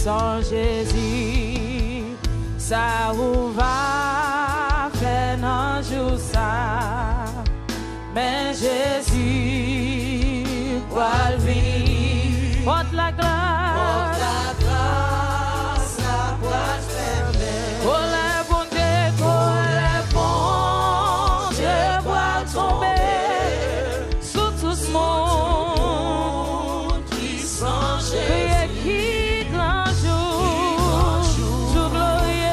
sans Jésus, ça ou va faire un jour ça, mais Jésus va vivre, porte la grâce, la porte fermée, pour les bons Dieu, va tomber sous tout ce monde qui sans Jésus, qui grand jour, tout glorieux,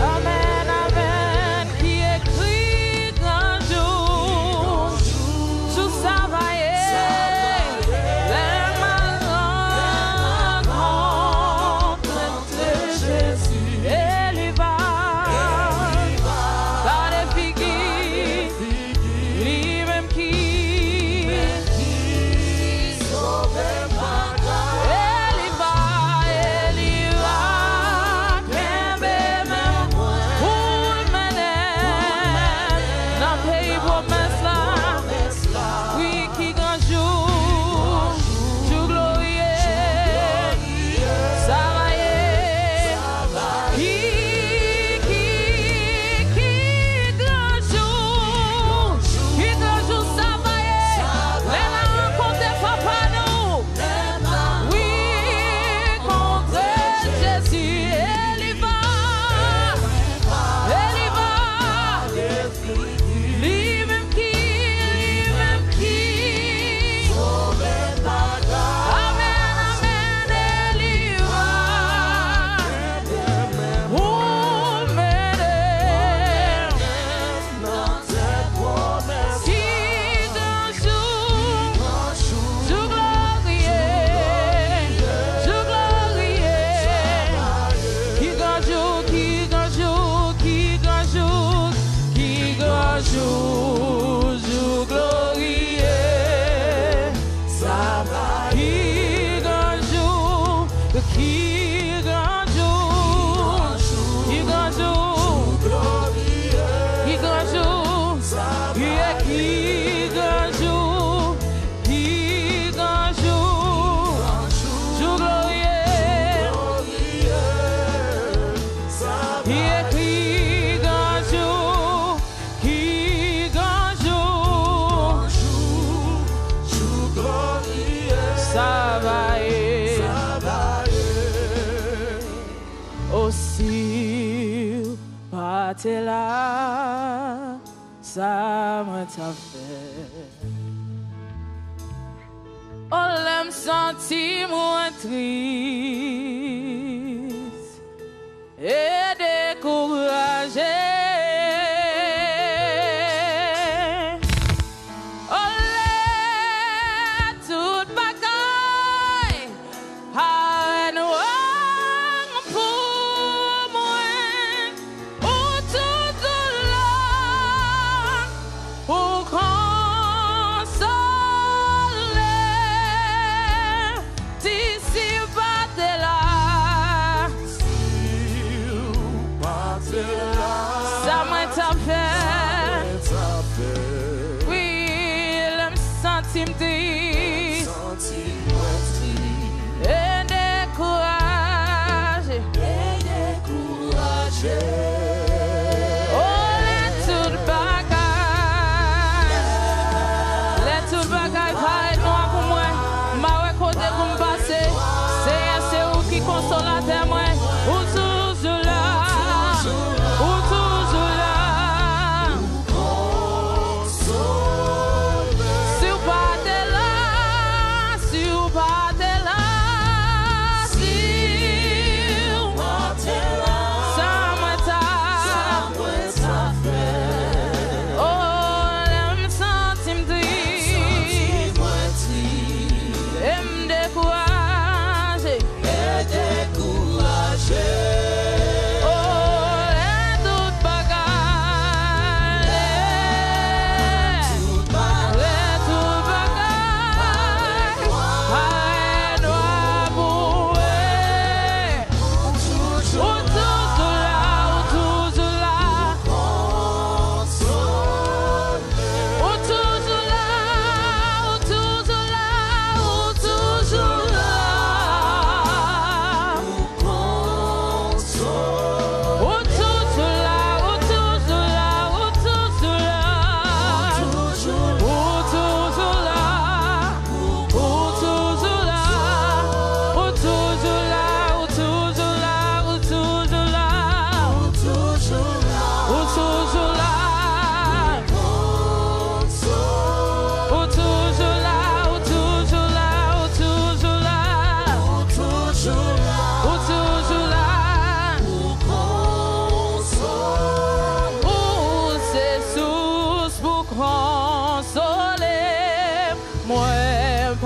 amen, amen, qui écrit grand jour, tout ça va y les malades rencontrent Jésus, et il va. Aussi, pas là, ça m'a fait. Oh, l'aime sentir moins triste et découragé. Là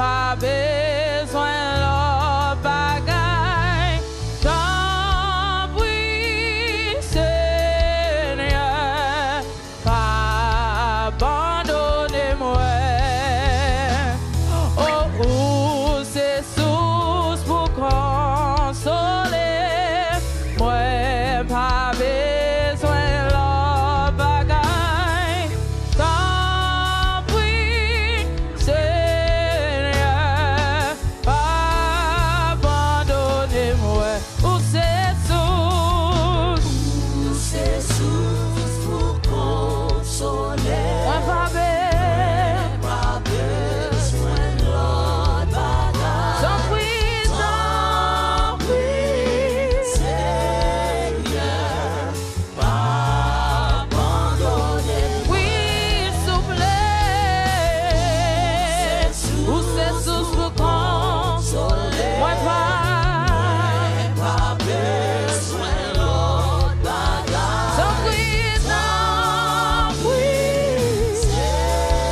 pas besoin l'autre bagaille. T'en prie, Seigneur, pas abandonner-moi. Oh, c'est source pour consoler. Moi, pas besoin l'autre bagaille. T'en prie, Seigneur, pas abandonner-moi. Oh, c'est source pour consoler. Moi, pas besoin l'autre bagaille. T'en prie, Seigneur, pas abandonner. Oui, s'il vous plaît. Ou c'est source pour consoler. Moi, pas besoin l'autre bagaille. T'en prie,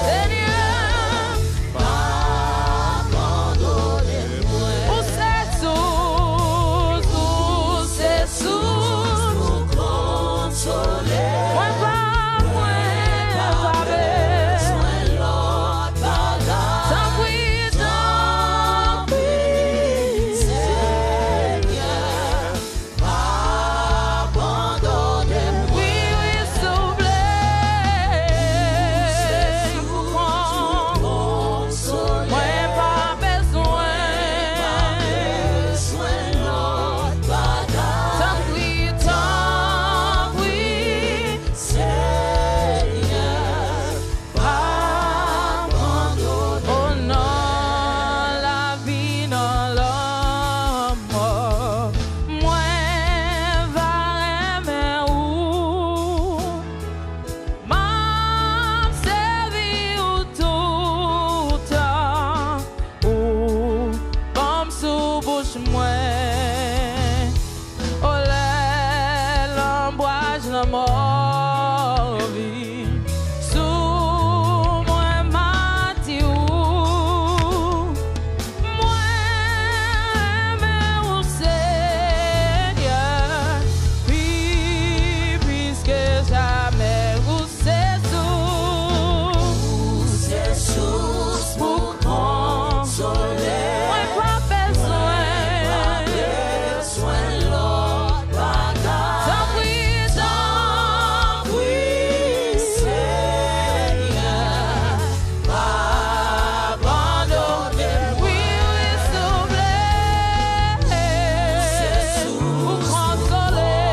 Seigneur, pas abandonner. Ou c'est source pour consoler. Moi, pas besoin l'autre bagaille. T'en prie, Seigneur, pas abandonner. Oui, s'il vous plaît. Pour consoler. Moi, pas besoin l'autre bagaille. T'en prie, Seigneur, pas abandonner. Oh non, la vie dans l'homme. Moi, va aimer où? M'en servir tout temps. Ou comme sous bouche moi. Oh l'ombrage la mort vie sous moi mati ou moi mais au Seigneur puis puisque jamais où c'est source pour consoler. Moi pas besoin l'autre bagaille. T'en prie, Seigneur, pas abandonner. Oui, s'il vous plaît. Pour consoler.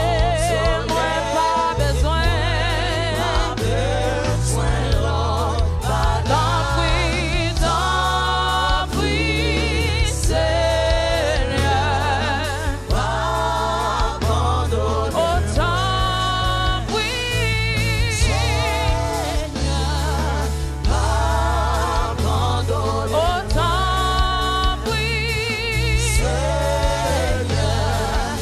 Moi pas besoin l'autre bagaille. T'en prie, Seigneur, pas abandonner. Oh, t'en prie, Seigneur, pas abandonner. Oh, t'en prie, Seigneur,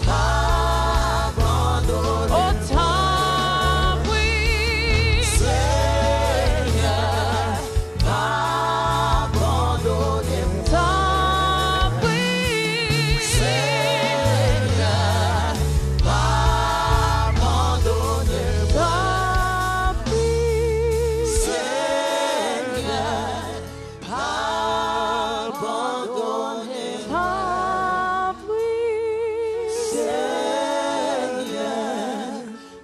pas abandonner. Oh, t'en prie, Seigneur, pas abandonner. T'en prie, Seigneur, pas abandonner. T'en prie, Seigneur, pas abandonner. T'en prie, Seigneur,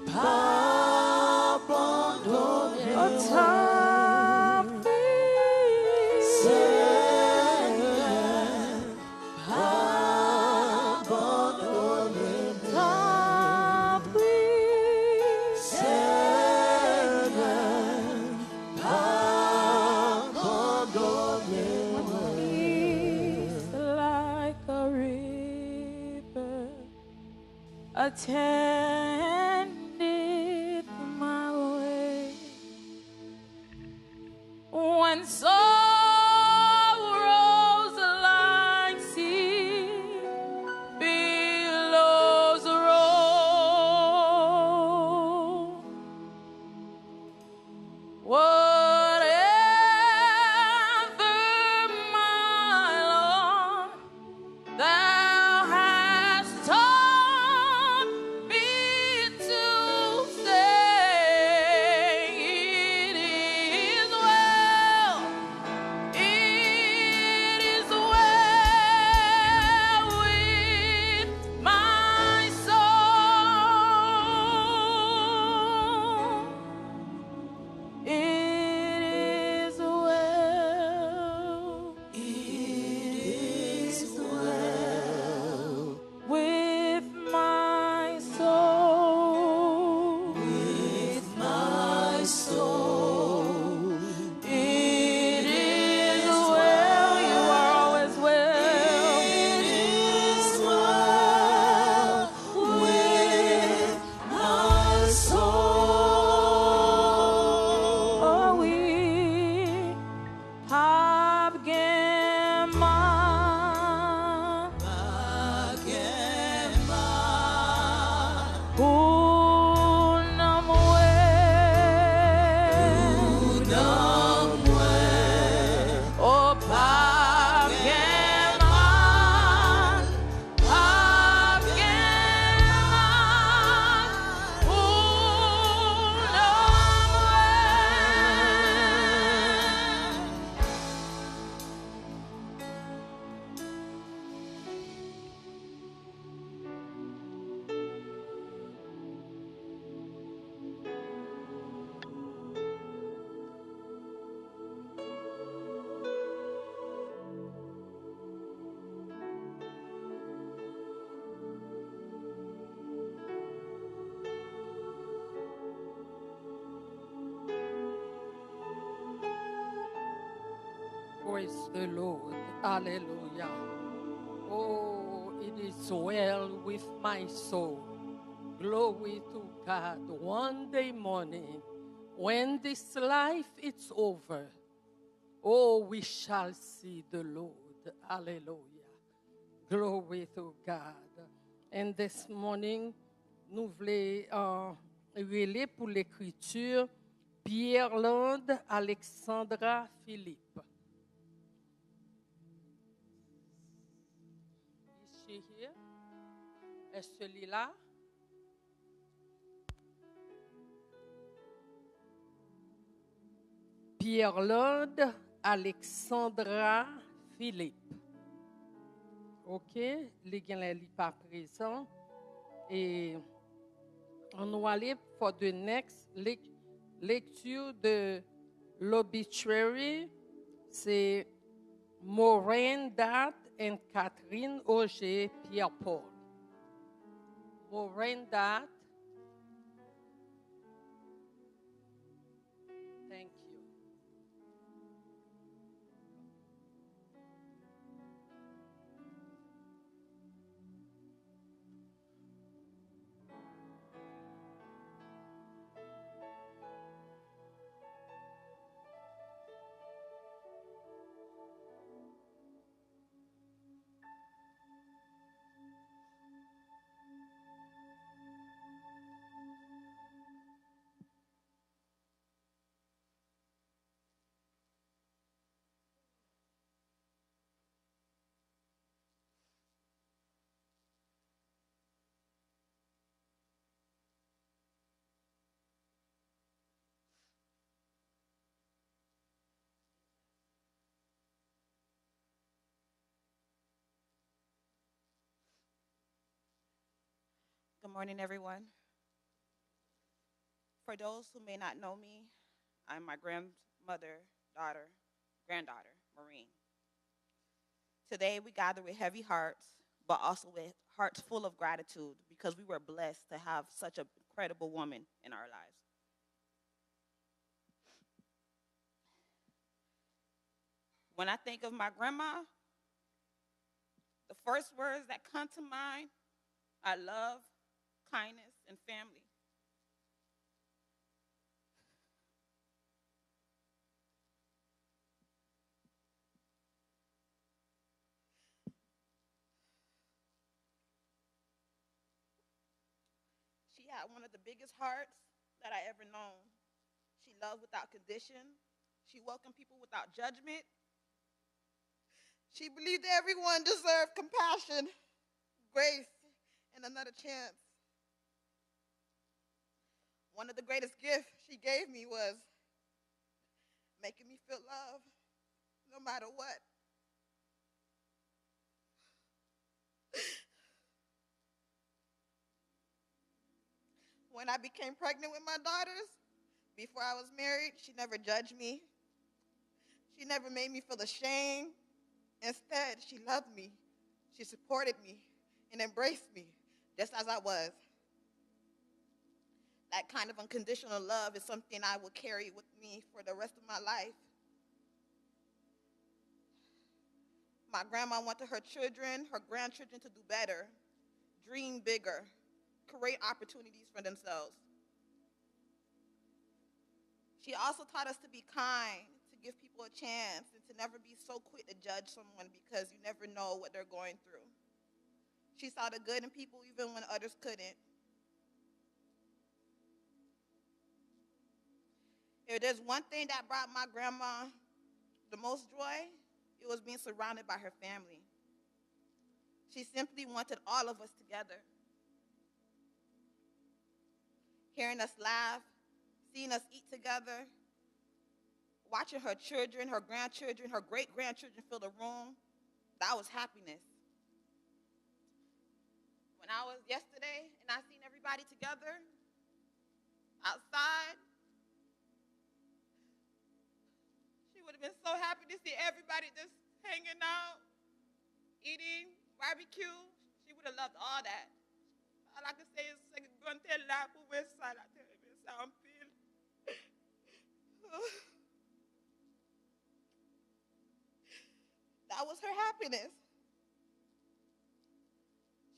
pas abandonner. Oh, t'en prie, Seigneur, pas abandonner. T'en prie, Seigneur, pas abandonner. Peace like a river attended my way. When sorrows like sea billows roll, whatever my Praise the Lord. Hallelujah. Oh, it is well with my soul. Glory to God. One day morning, when this life is over, oh, we shall see the Lord. Hallelujah. Glory to God. And this morning, nous voulons relayer pour l'écriture Pierre-Lande Alexandra Philippe. Is she here? Est-ce celui-là? Pierre-Lande Alexandra Philippe. OK, les gens ne sont pas présents. Et on va aller pour the next lecture de l'obituary. C'est Maureen Dat and Catherine Auger Pierre-Paul. Maureen Dat. Thank you. Good morning, everyone. For those who may not know me, I'm my granddaughter, Maureen. Today, we gather with heavy hearts, but also with hearts full of gratitude because we were blessed to have such an incredible woman in our lives. When I think of my grandma, the first words that come to mind are love, kindness, and family. She had one of the biggest hearts that I ever known. She loved without condition. She welcomed people without judgment. She believed everyone deserved compassion, grace, and another chance. One of the greatest gifts she gave me was making me feel love no matter what. When I became pregnant with my daughters, before I was married, she never judged me. She never made me feel ashamed. Instead, she loved me. She supported me and embraced me just as I was. That kind of unconditional love is something I will carry with me for the rest of my life. My grandma wanted her children, her grandchildren to do better, dream bigger, create opportunities for themselves. She also taught us to be kind, to give people a chance and to never be so quick to judge someone because you never know what they're going through. She saw the good in people even when others couldn't. If there's one thing that brought my grandma the most joy, it was being surrounded by her family. She simply wanted all of us together. Hearing us laugh, seeing us eat together, watching her children, her grandchildren, her great-grandchildren fill the room, that was happiness. When I was yesterday and I seen everybody together outside, she would have been so happy to see everybody just hanging out, eating, barbecue. She would have loved all that. All I can say is, that was her happiness.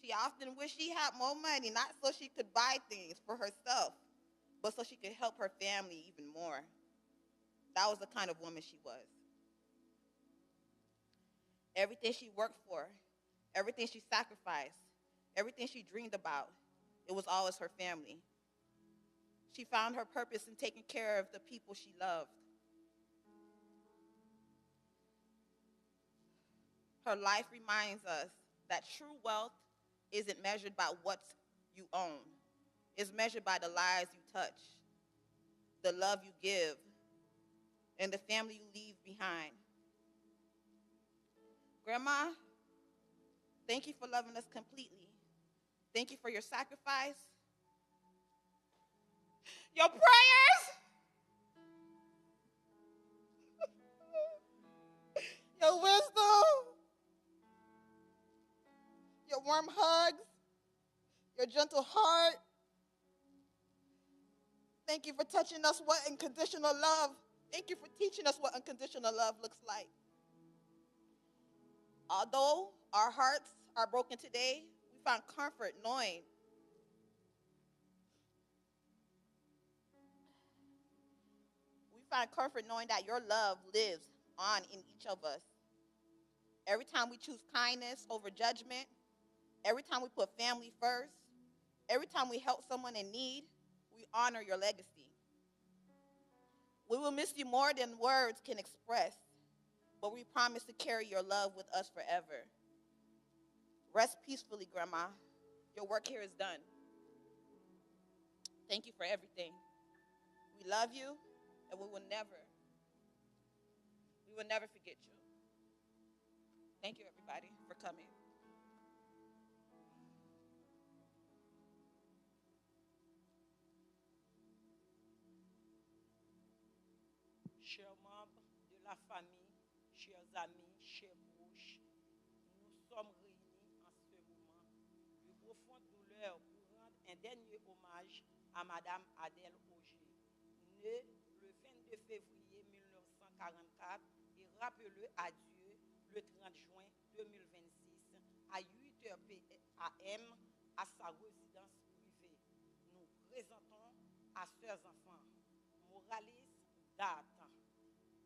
She often wished she had more money, not so she could buy things for herself, but so she could help her family even more. That was the kind of woman she was. Everything she worked for, everything she sacrificed, everything she dreamed about, it was always her family. She found her purpose in taking care of the people she loved. Her life reminds us that true wealth isn't measured by what you own. It's measured by the lives you touch, the love you give, and the family you leave behind. Grandma, thank you for loving us completely. Thank you for your sacrifice, your prayers, your wisdom, your warm hugs, your gentle heart. Thank you for touching us what unconditional love. Thank you for teaching us what unconditional love looks like. Although our hearts are broken today, we find comfort knowing that your love lives on in each of us. Every time we choose kindness over judgment, every time we put family first, every time we help someone in need, we honor your legacy. We will miss you more than words can express, but we promise to carry your love with us forever. Rest peacefully, Grandma. Your work here is done. Thank you for everything. We love you, and we will never forget you. Thank you, everybody, for coming. Chers membres de la famille, chers amis, chers proches, nous sommes réunis en ce moment de profonde douleur pour rendre un dernier hommage à Madame Adèle Auger, née le 22 février 1944 et rappelée à Dieu le 30 juin 2026 à 8h PM à sa résidence privée. Nous présentons à Sœurs Enfants Morales Date,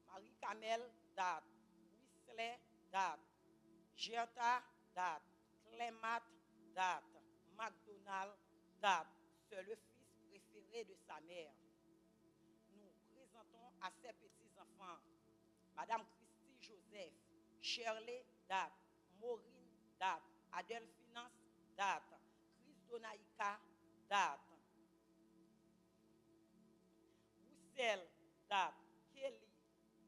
Marie-Camel Date, Whistler Date, Gerta Date, Clémat Date, McDonald Date, c'est le fils préféré de sa mère. Nous présentons à ses petits-enfants Madame Christy Joseph, Shirley Date, Maureen Date, Adelphinance Date, Chris Donaïka Date, Roussel Date, Kelly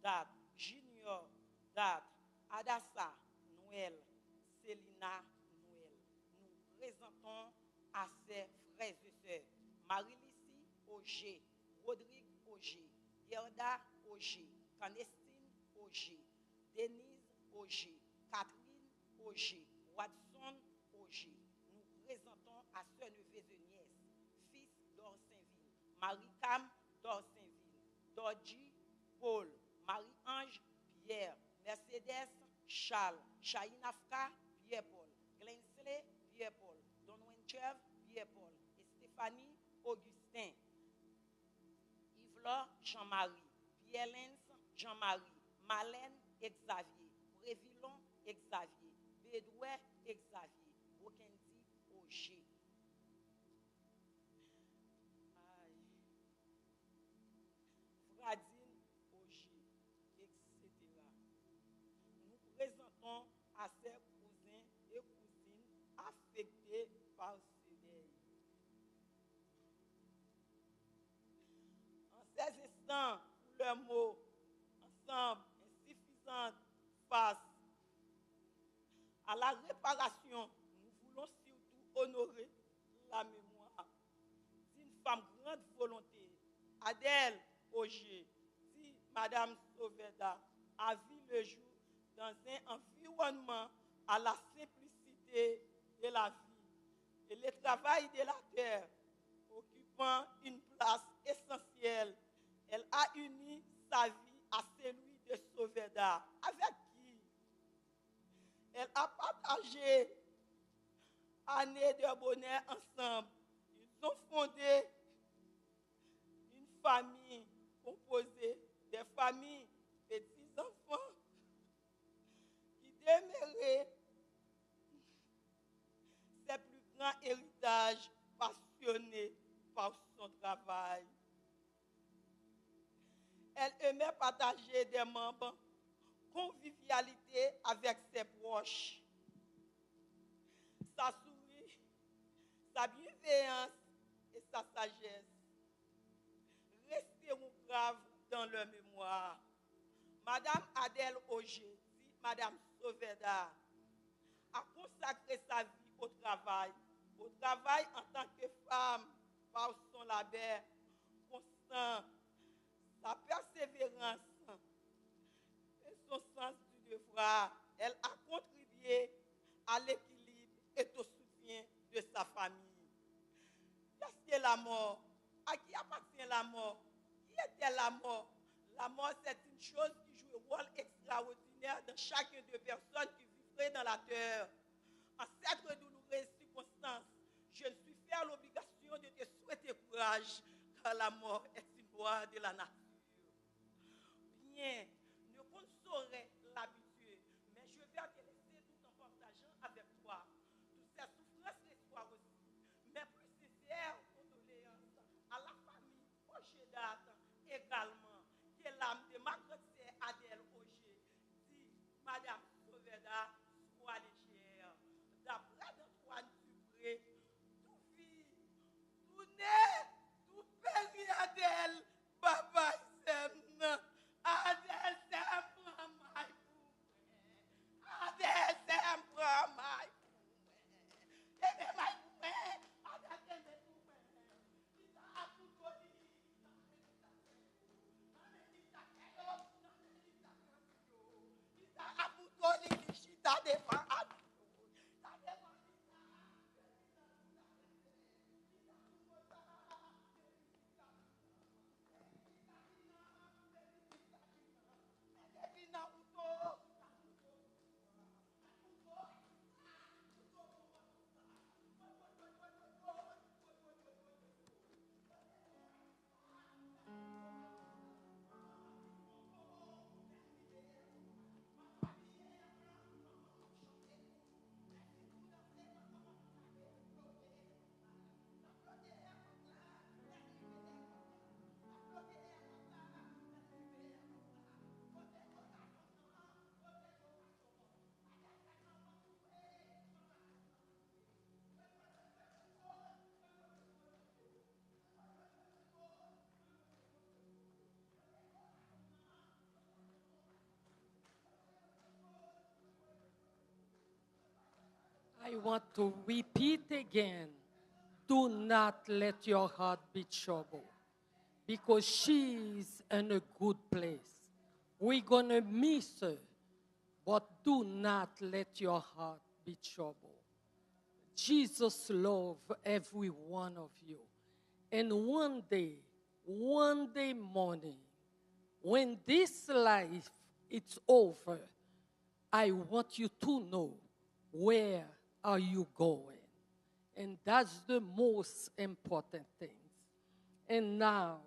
Date, Junior Date, Adassa Noël, Célina Noël. Nous présentons à ses frères et sœurs Marie-Lucie Auger, Rodrigue Auger, Gerda Auger, Canestine Auger, Denise Auger, Catherine Auger, Watson Auger. Nous présentons à sœurs neveux et nièces, fils d'Orsainville, Marie-Cam d'Orsainville, Dodgy Paul, Marie-Ange Pierre, Mercedes Charles, Chahinafka Pierre-Paul, Glensley Pierre-Paul, Don Wenchev Pierre-Paul et Stéphanie Augustin, Yves-Laure Jean-Marie, Pierre-Lens Jean-Marie, Malène Xavier, Brévillon Xavier, Bédouet Xavier, Bokendi Auger. Fradine Auger, etc. Nous présentons à ces cousins et cousines affectés par ce deuil. En ces instants où leurs mots ensemble insuffisants face à la réparation, nous voulons surtout honorer la mémoire d'une femme grande volonté, Adèle Auger, dit Madame Sauveda, a vu le jour dans un environnement à la simplicité de la vie et le travail de la terre, occupant une place essentielle. Elle a uni sa vie à celui de Sauveda, avec qui elle a partagé années de bonheur ensemble. Ils ont fondé une famille composée des familles petits-enfants qui demeuraient ses plus grands héritages passionnés par son travail. Elle aimait partager des moments convivialité avec ses proches. Sa souris, sa bienveillance et sa sagesse resteront graves dans leur mémoire. Madame Adèle Auger, dit Madame Sauveda, a consacré sa vie au travail en tant que femme par son labeur constant, sa persévérance et son sens du devoir. Elle a contribué à l'équilibre et au soutien de sa famille. Qu'est-ce que la mort? À qui appartient la mort? Qui était la mort? La mort, c'est une chose qui joue un rôle extraordinaire dans chacune des personnes qui vivraient dans la terre. En cette douloureuse circonstance, je ne suis fait l'obligation de te souhaiter courage, car la mort est une loi de la nature. Bien, ne qu'on ne saurait l'habituer, mais je vais te laisser tout en partageant avec toi toutes ces souffrances et espoirs aussi, mais plus sincères condoléances à la famille Auger également, que l'âme de ma grande sœur Adèle Auger, dit Madame Sauveda, soit légère. D'après d'Antoine Dupré, tout vit, tout naît, tout périt Adèle, papa s'aime. Adèle s'aime pour ma poupée. Adèle s'aime pour ma poupée. Et ma poupée, Adèle s'aime pour ma poupée. Il a tout connu. I want to repeat again. Do not let your heart be troubled, because she is in a good place. We're going to miss her, but do not let your heart be troubled. Jesus loves every one of you. And one day morning, when this life is over, I want you to know where are you going. And that's the most important thing. And now,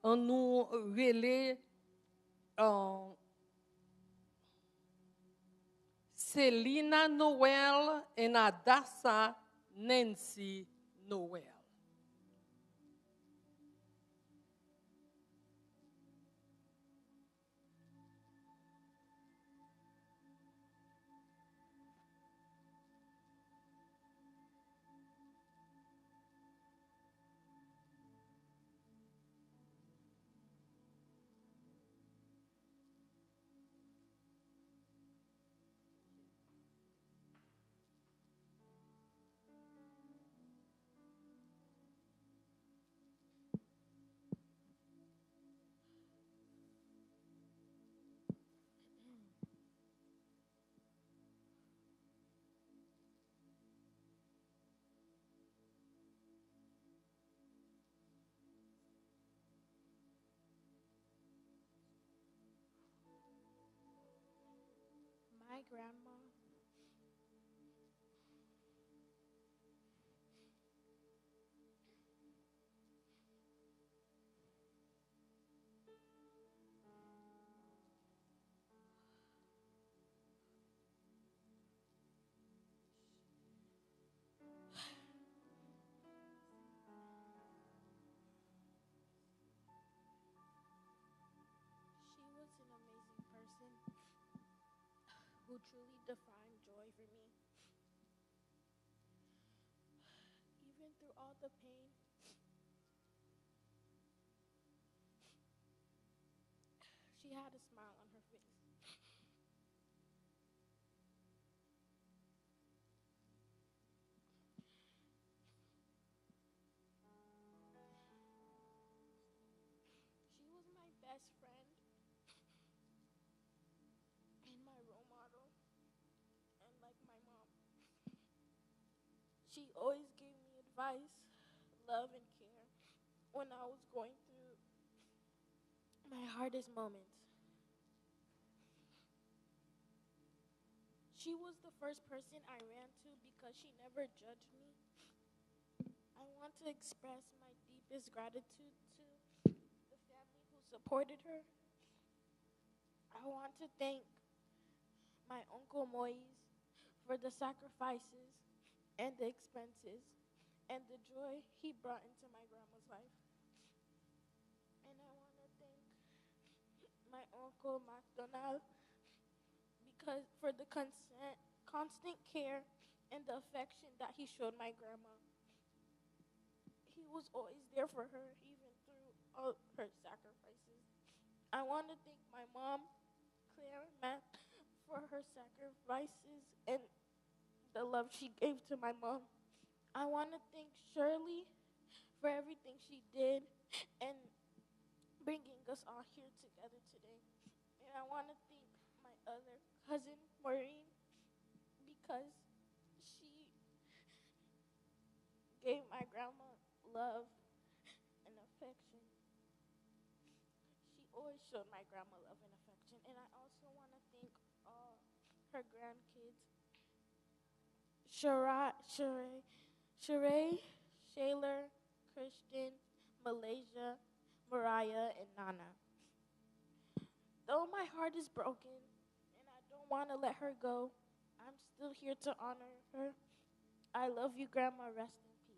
on nous relève Selena Noel and Adassa Nancy Noel. My grandma, she was an amazing person who truly defined joy for me. Even through all the pain, she had a smile on her face. She was my best friend and my role model, and like my mom. She always gave me advice, love, and care when I was going through my hardest moments. She was the first person I ran to because she never judged me. I want to express my deepest gratitude to the family who supported her. I want to thank my Uncle Moise for the sacrifices and the expenses and the joy he brought into my grandma's life. And I want to thank my Uncle MacDonald because for the constant care and the affection that he showed my grandma. He was always there for her, even through all her sacrifices. I want to thank my mom, Claire Matt, for her sacrifices and the love she gave to my mom. I want to thank Shirley for everything she did and bringing us all here together today. And I want to thank my other cousin, Maureen, because she gave my grandma love and affection. She always showed my grandma love and affection. And I also want to thank all her grandkids, Sheree, Shaylor, Christian, Malaysia, Mariah, and Nana. Though my heart is broken and I don't want to let her go, I'm still here to honor her. I love you, Grandma. Rest in peace.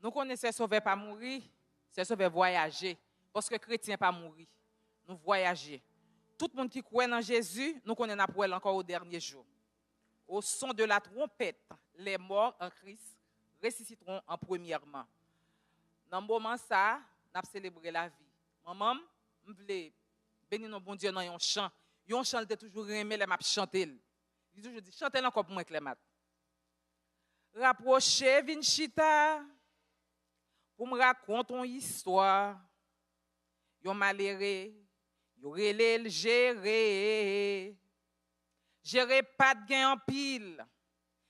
Nous connaissons ces sauveurs pas mourir, ces sauveurs voyager. Parce que chrétien pas mourir. Nous voyager. Tout le monde qui croit en Jésus, nous connaissons pour elle encore au dernier jour. Au son de la trompette, les morts en Christ ressusciteront en premièrement. Dans ce moment ça, nous avons célébré la vie. Maman, je voulais bénir nos bon Dieu dans un chant. Un chant qui toujours aimé les m'a chanter. Il toujours dit chantez encore pour moi Clémat. Rapprochez Vinchita pour me raconter une histoire. Yon maléré, yon relé le géré. Géré pas de gain en pile,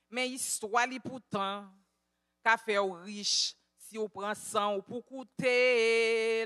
mais histoire li pourtant, qu'a fait ou riche si on prend sang ou pour coûter.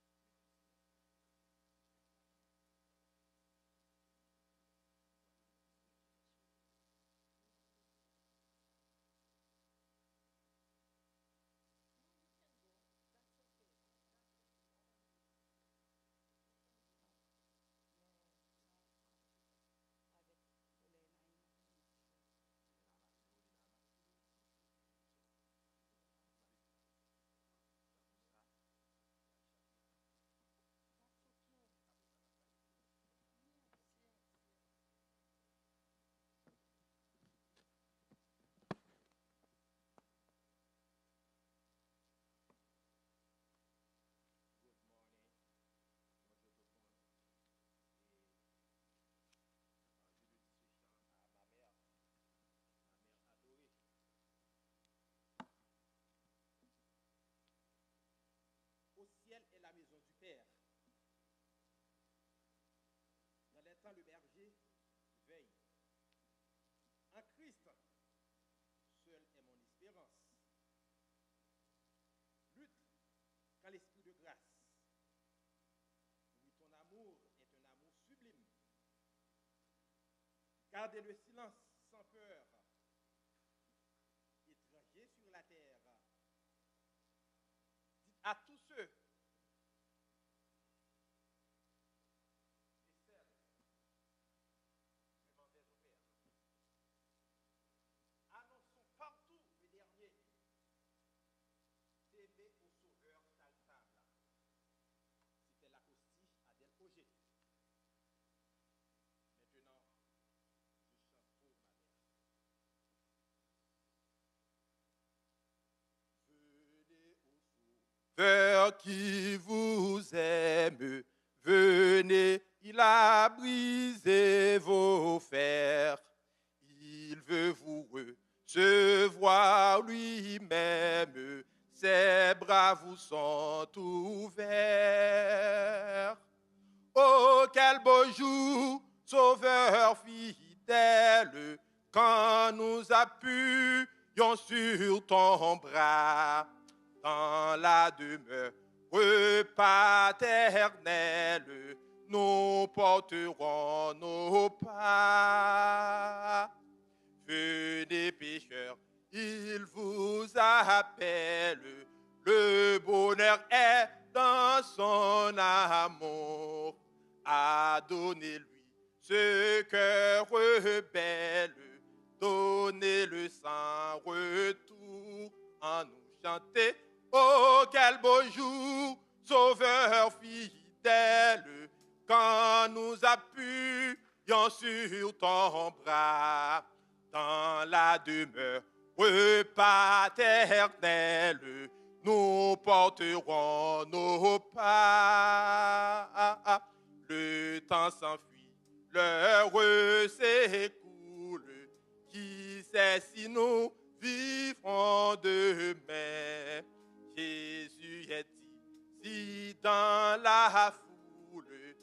terre. Dans les temps, le berger veille. En Christ, seul est mon espérance. Lutte quand l'esprit de grâce. Oui, ton amour est un amour sublime. Gardez le silence sans peur. Étranger sur la terre. Dites à tous ceux partout le dernier, d'aimer au sauveur charitable. C'était l'acoustique Adèle Auger. Maintenant, je chante pour ma mère. Venez au sauveur qui vous aime, venez, il a brisé vos fers, il veut vous se voir lui-même, ses bras vous sont ouverts. Oh, quel beau jour, sauveur fidèle, quand nous appuyons sur ton bras, dans la demeure paternelle, nous porterons nos pas. Venez pécheurs, il vous appelle, le bonheur est dans son amour. Donnez-lui ce cœur rebelle, donnez-le sans retour en nous chanter. Oh, quel beau jour, sauveur fidèle, quand nous appuyons sur ton bras, dans la demeure paternelle, nous porterons nos pas. Le temps s'enfuit, l'heure s'écoule, qui sait si nous vivrons demain. Jésus est ici dans la foule,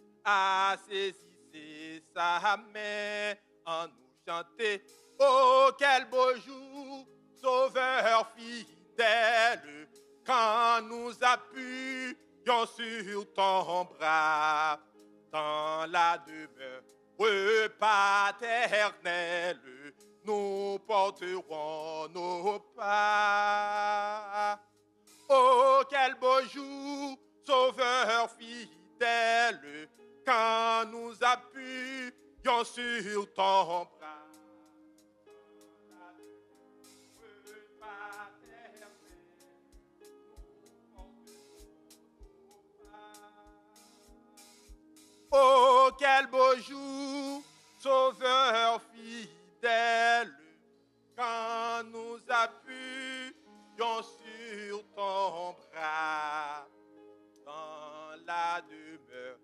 saisissez sa main en nous chanter. Oh, quel beau jour, sauveur fidèle, quand nous appuyons sur ton bras, dans la demeure paternelle, nous porterons nos pas. Oh, quel beau jour, sauveur fidèle, quand nous appuyons sur ton bras. Oh, quel beau jour, sauveur fidèle, quand nous appuyons sur ton bras, dans la demeure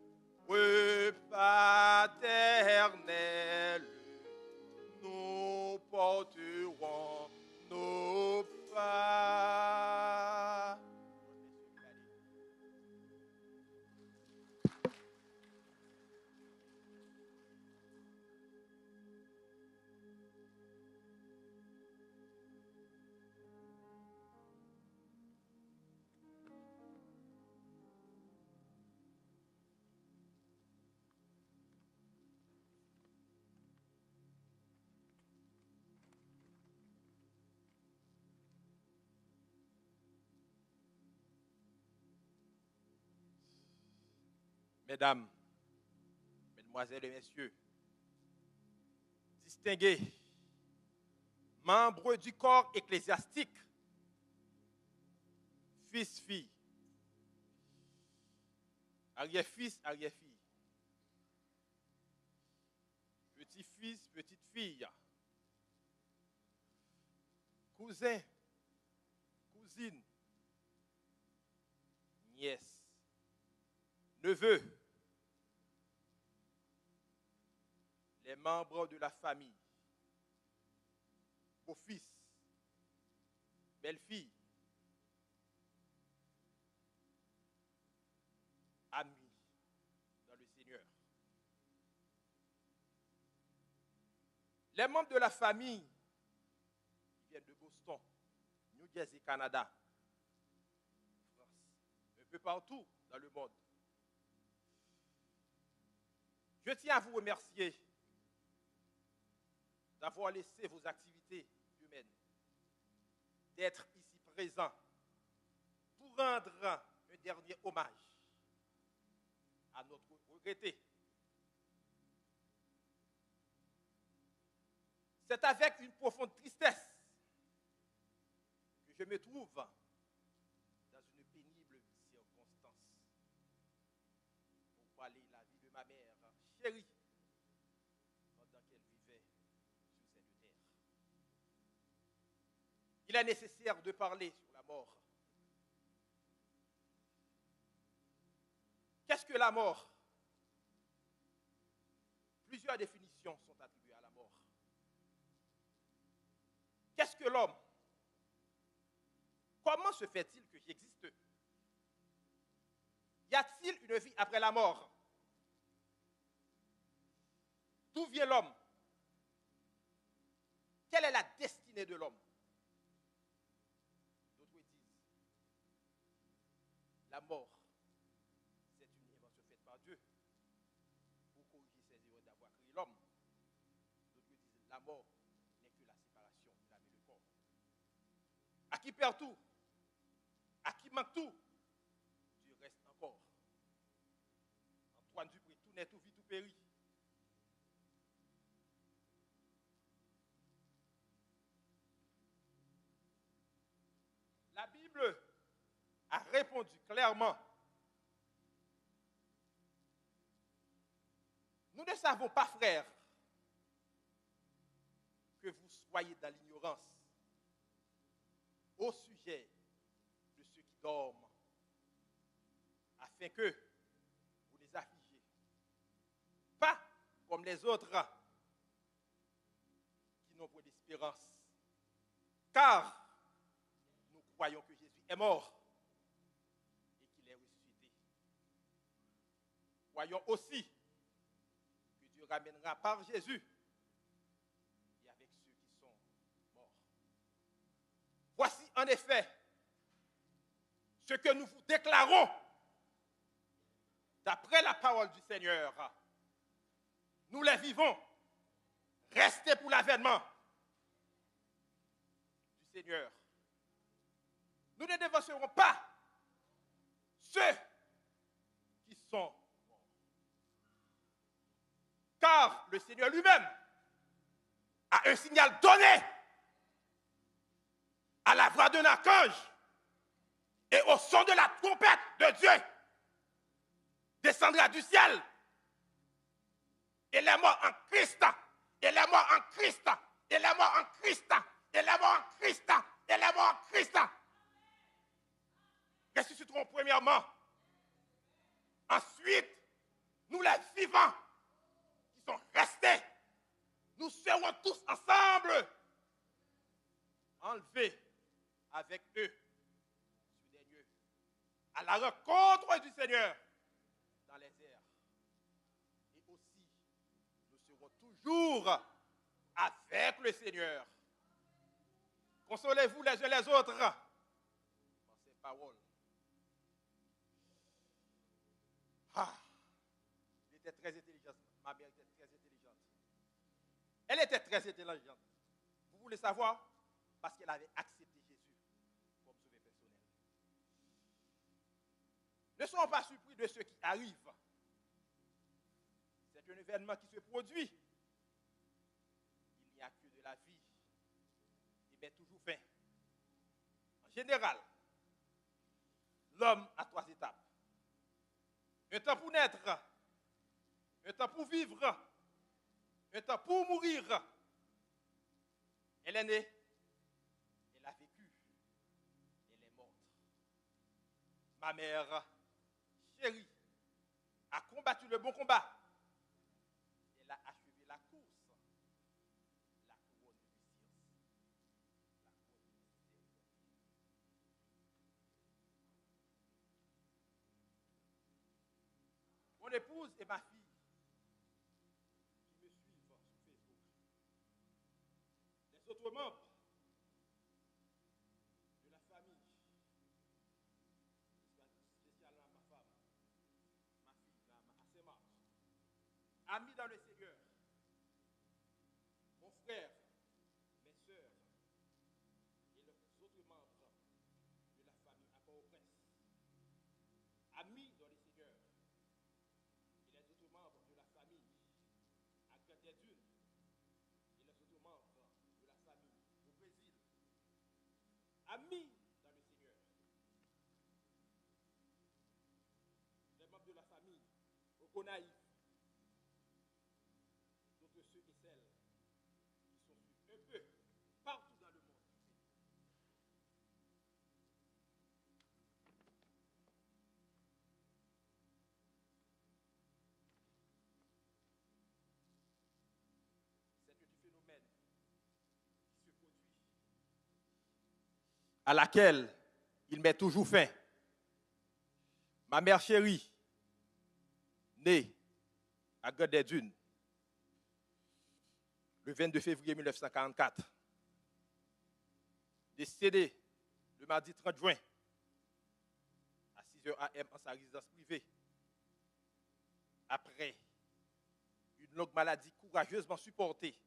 paternelle, nous porterons nos pas. Mesdames, Mesdemoiselles et Messieurs, distingués, membres du corps ecclésiastique, fils, filles, arrière-fils, arrière-fille, petit-fils, petite-fille, cousin, cousine, nièce, neveu, les membres de la famille, beau-fils, belle-fille, Les membres de la famille qui viennent de Boston, New Jersey, Canada, France, un peu partout dans le monde. Je tiens à vous remercier d'avoir laissé vos activités humaines, d'être ici présents pour rendre un dernier hommage à notre regretté. C'est avec une profonde tristesse que je me trouve dans une pénible circonstance pour parler la vie de ma mère chérie pendant qu'elle vivait sur cette terre. Il est nécessaire de parler sur la mort. Qu'est-ce que la mort? Plusieurs définitions sont attribuées à la mort. Qu'est-ce que l'homme? Comment se fait-il que j'existe? Y a-t-il une vie après la mort? D'où vient l'homme? Quelle est la destinée de l'homme? D'autres disent, la mort, c'est une invention faite par Dieu pour corriger ses erreurs d'avoir créé l'homme. D'autres disent, la mort n'est que la séparation de l'âme et le corps. À qui perd tout? À qui manque tout? Dieu reste encore. Antoine Dupré, tout naît, tout vit, tout périt. La Bible a répondu clairement. Nous ne savons pas, frères, que vous soyez dans l'ignorance au sujet de ceux qui dorment, afin que vous les affligez. Pas comme les autres qui n'ont pas d'espérance. Car nous croyons que Jésus est mort et qu'il est ressuscité. Croyons aussi que Dieu ramènera par Jésus et avec ceux qui sont morts. Voici en effet ce que nous vous déclarons d'après la parole du Seigneur. Nous les vivons. Restez pour l'avènement du Seigneur. Nous ne dévancerons pas ceux qui sont morts. Car le Seigneur lui-même a un signal donné à la voix d'un archange et au son de la trompette de Dieu descendra du ciel. Et les morts en Christ, et les morts en Christ, et les morts en Christ, et les morts en Christ, et les morts en Christ ressusciteront premièrement. Ensuite, nous les vivants qui sont restés, nous serons tous ensemble enlevés avec eux sur des lieux à la rencontre du Seigneur dans les airs. Et aussi, nous serons toujours avec le Seigneur. Consolez-vous les uns les autres dans ces paroles. Elle était très intelligente. Ma mère était très intelligente. Elle était très intelligente. Vous voulez savoir? Parce qu'elle avait accepté Jésus comme sauveur personnel. Ne soyons pas surpris de ce qui arrive. C'est un événement qui se produit. Il n'y a que de la vie. Et bien toujours fin. En général, l'homme a 3 étapes. Un temps pour naître, un temps pour vivre, un temps pour mourir. Elle est née, elle a vécu, elle est morte. Ma mère chérie a combattu le bon combat. Elle a achevé la course, la couronne de justice. Mon épouse et ma fille qui me suivent sur Facebook membres de la famille, spécialement ma femme, ma fille, assez marche, amis dans le Seigneur, mon frère, mes sœurs et les autres membres de la famille à Port-au-Prince, amis dans le Seigneur et les autres membres de la famille à Cannes-des-Dunes et les autres membres de la famille au Brésil, amis dans le Seigneur, les membres de la famille au Conaï, d'autres ceux et celles qui sont sur un peu partout dans le monde. C'est du phénomène qui se produit, à laquelle il met toujours fin. Ma mère chérie, née à Cannes-des-Dunes, le 22 février 1944, décédée le mardi 30 juin à 6h AM en sa résidence privée, après une longue maladie courageusement supportée.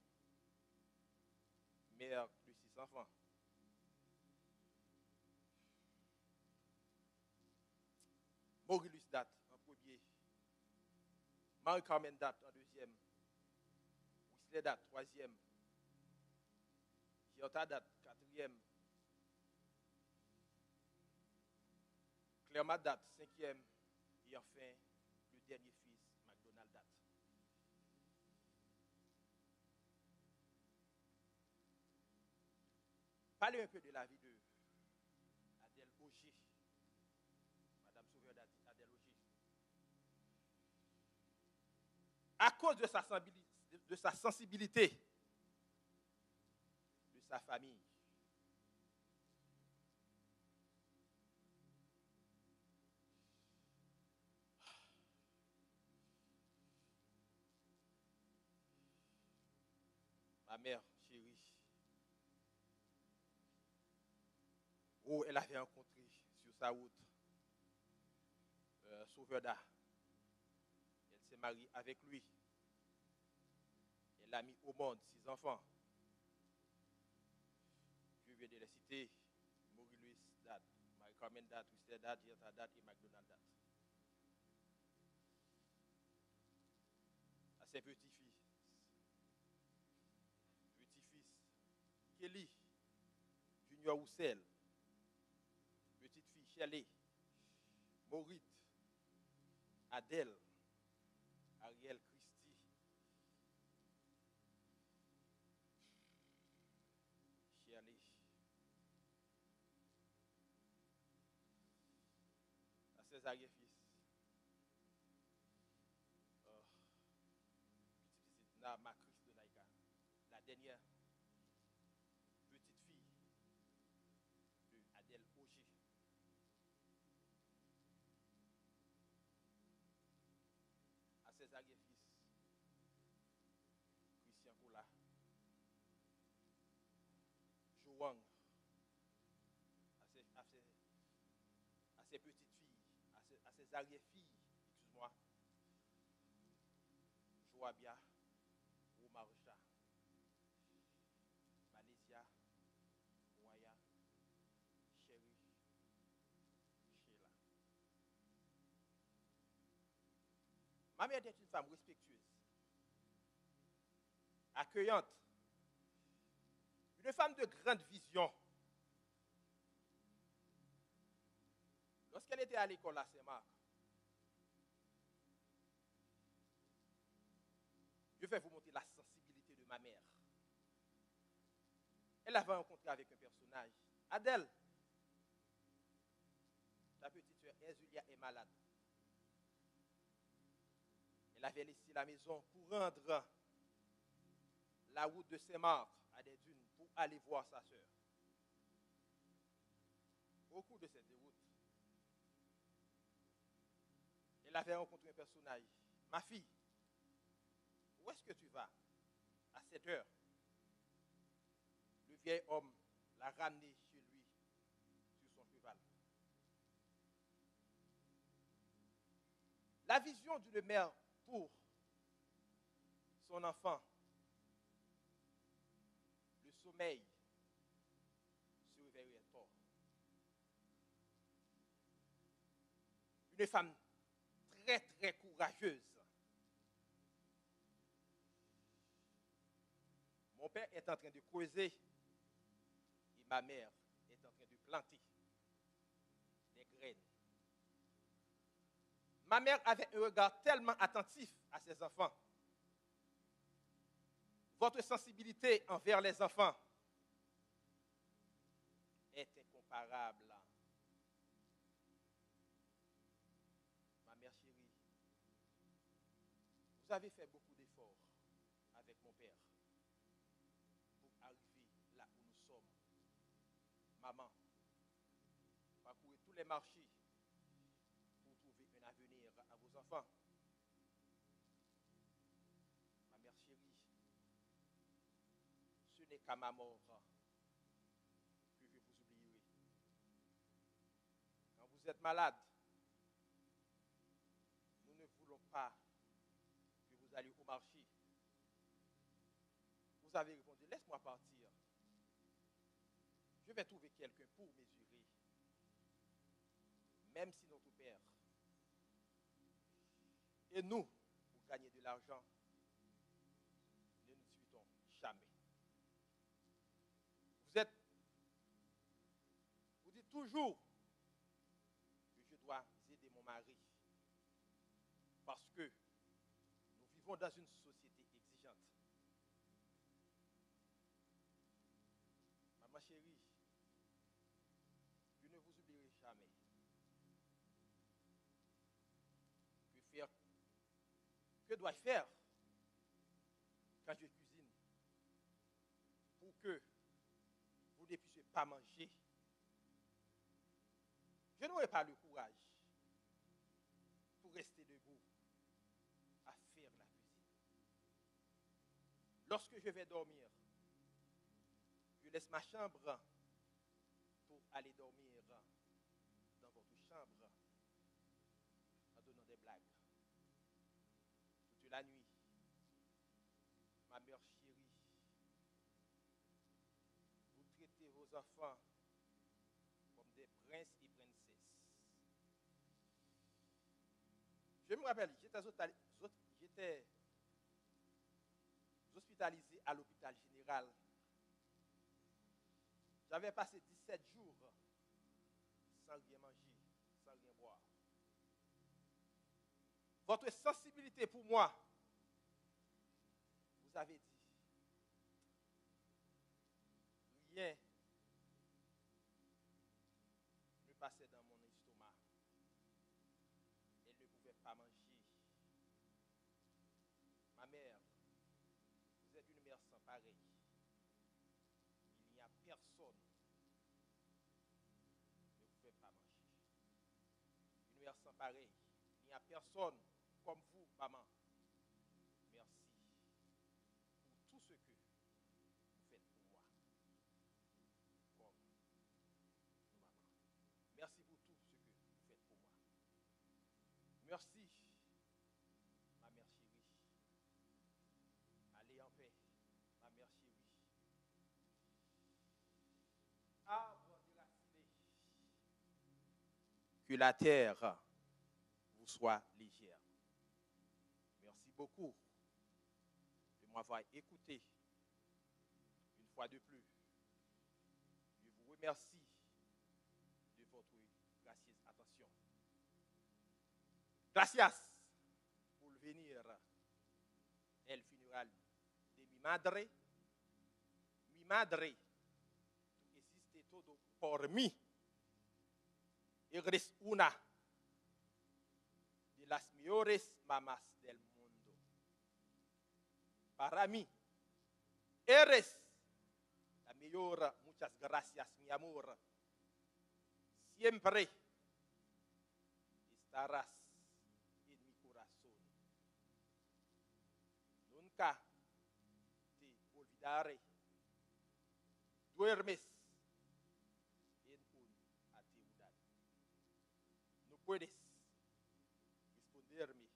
Mère de 6 enfants. Maurice date en premier, Marie-Carmen date en deuxième, Whistler date troisième, Giota date quatrième, Clermat date cinquième, et enfin le dernier fils, McDonald date. Parlez un peu de la vie de Adèle Auger, Madame Sauveur d'Adèle Auger. À cause de sa sensibilité, de sa famille, ma mère chérie, où elle avait rencontré sur sa route Sauveur d'A. Elle s'est mariée avec lui. Elle a mis au monde 6 enfants. Je viens de les citer: Maurice Louis Date, Marie-Carmen Date, Whistler Date, Giota Date et McDonald Date. À ses petits-fils, Kelly, Junior Roussel, petite-fille Shelley, Maurite, Adèle, Ariel, Christy, Shelley. À ses arrière-fils, petite-fille Macris de Naïka, la dernière petite-fille de Adèle Auger. À ses arrière-fils, Christian Kola, Joang, à ses petites filles, à ses arrière-filles, excuse-moi, Joabia, Omarja, Malaysia, Waya, Chéri, Sheila. Ma mère était une femme respectueuse, accueillante, une femme de grande vision. Lorsqu'elle était à l'école à Saint-Marc, je vais vous montrer la sensibilité de ma mère. Elle avait rencontré avec un personnage, Adèle. Ta petite soeur Erzulia est malade. Elle avait laissé la maison pour rendre la route de Saint-Marc à des dunes pour aller voir sa soeur. Au cours de cette route, elle avait rencontré un personnage. Ma fille, où est-ce que tu vas? À 7 heures. Le vieil homme l'a ramené chez lui sur son cheval. La vision d'une mère pour son enfant, le sommeil se réveillait tôt. Une femme très, très courageuse. Mon père est en train de creuser et ma mère est en train de planter des graines. Ma mère avait un regard tellement attentif à ses enfants. Votre sensibilité envers les enfants est incomparable. Ma mère chérie, vous avez fait beaucoup d'efforts avec mon père pour arriver là où nous sommes. Maman, parcourez tous les marchés pour trouver un avenir à vos enfants. Ma mère chérie, ce n'est qu'à ma mort que je vous oublierai. Quand vous êtes malade, nous ne voulons pas que vous alliez au marché. Vous avez répondu, laisse-moi partir. Je vais trouver quelqu'un pour mesurer. Même si notre père et nous, pour gagner de l'argent, ne nous discutons jamais. Vous dites toujours que je dois aider mon mari parce que nous vivons dans une société exigeante. Maman chérie, je ne vous oublierai jamais. Que dois-je faire quand je cuisine pour que vous ne puissiez pas manger? Je n'aurai pas le courage pour rester debout à faire la cuisine. Lorsque je vais dormir, je laisse ma chambre pour aller dormir dans votre chambre en donnant des blagues. Toute la nuit, ma mère chérie, vous traitez vos enfants comme des princes et princesses. Je me rappelle, j'étais hospitalisé à l'hôpital général. J'avais passé 17 jours sans rien manger, sans rien boire. Votre sensibilité pour moi, vous avez dit, rien ne passait dans mon estomac. Elle ne pouvait pas manger. Ma mère, vous êtes une mère sans pareil. Il n'y a personne qui ne pouvait pas manger. Une mère sans pareil. Il n'y a personne comme vous, maman. Merci pour tout ce que vous faites pour moi. Comme maman. Merci pour tout ce que vous faites pour moi. Merci, ma mère chérie. Allez en paix, ma mère chérie. Arbre de la cité. Que la terre vous soit légère. Merci beaucoup de m'avoir écouté une fois de plus. Je vous remercie de votre gracieuse attention. Gracias por venir el funeral de mi madre. Mi madre, tú hiciste todo por mí. Eres una de las mejores mamás del mundo. Para mí, eres la mejor. Muchas gracias, mi amor. Siempre estarás en mi corazón. Nunca te olvidaré duermes en un ataúd. No puedes responderme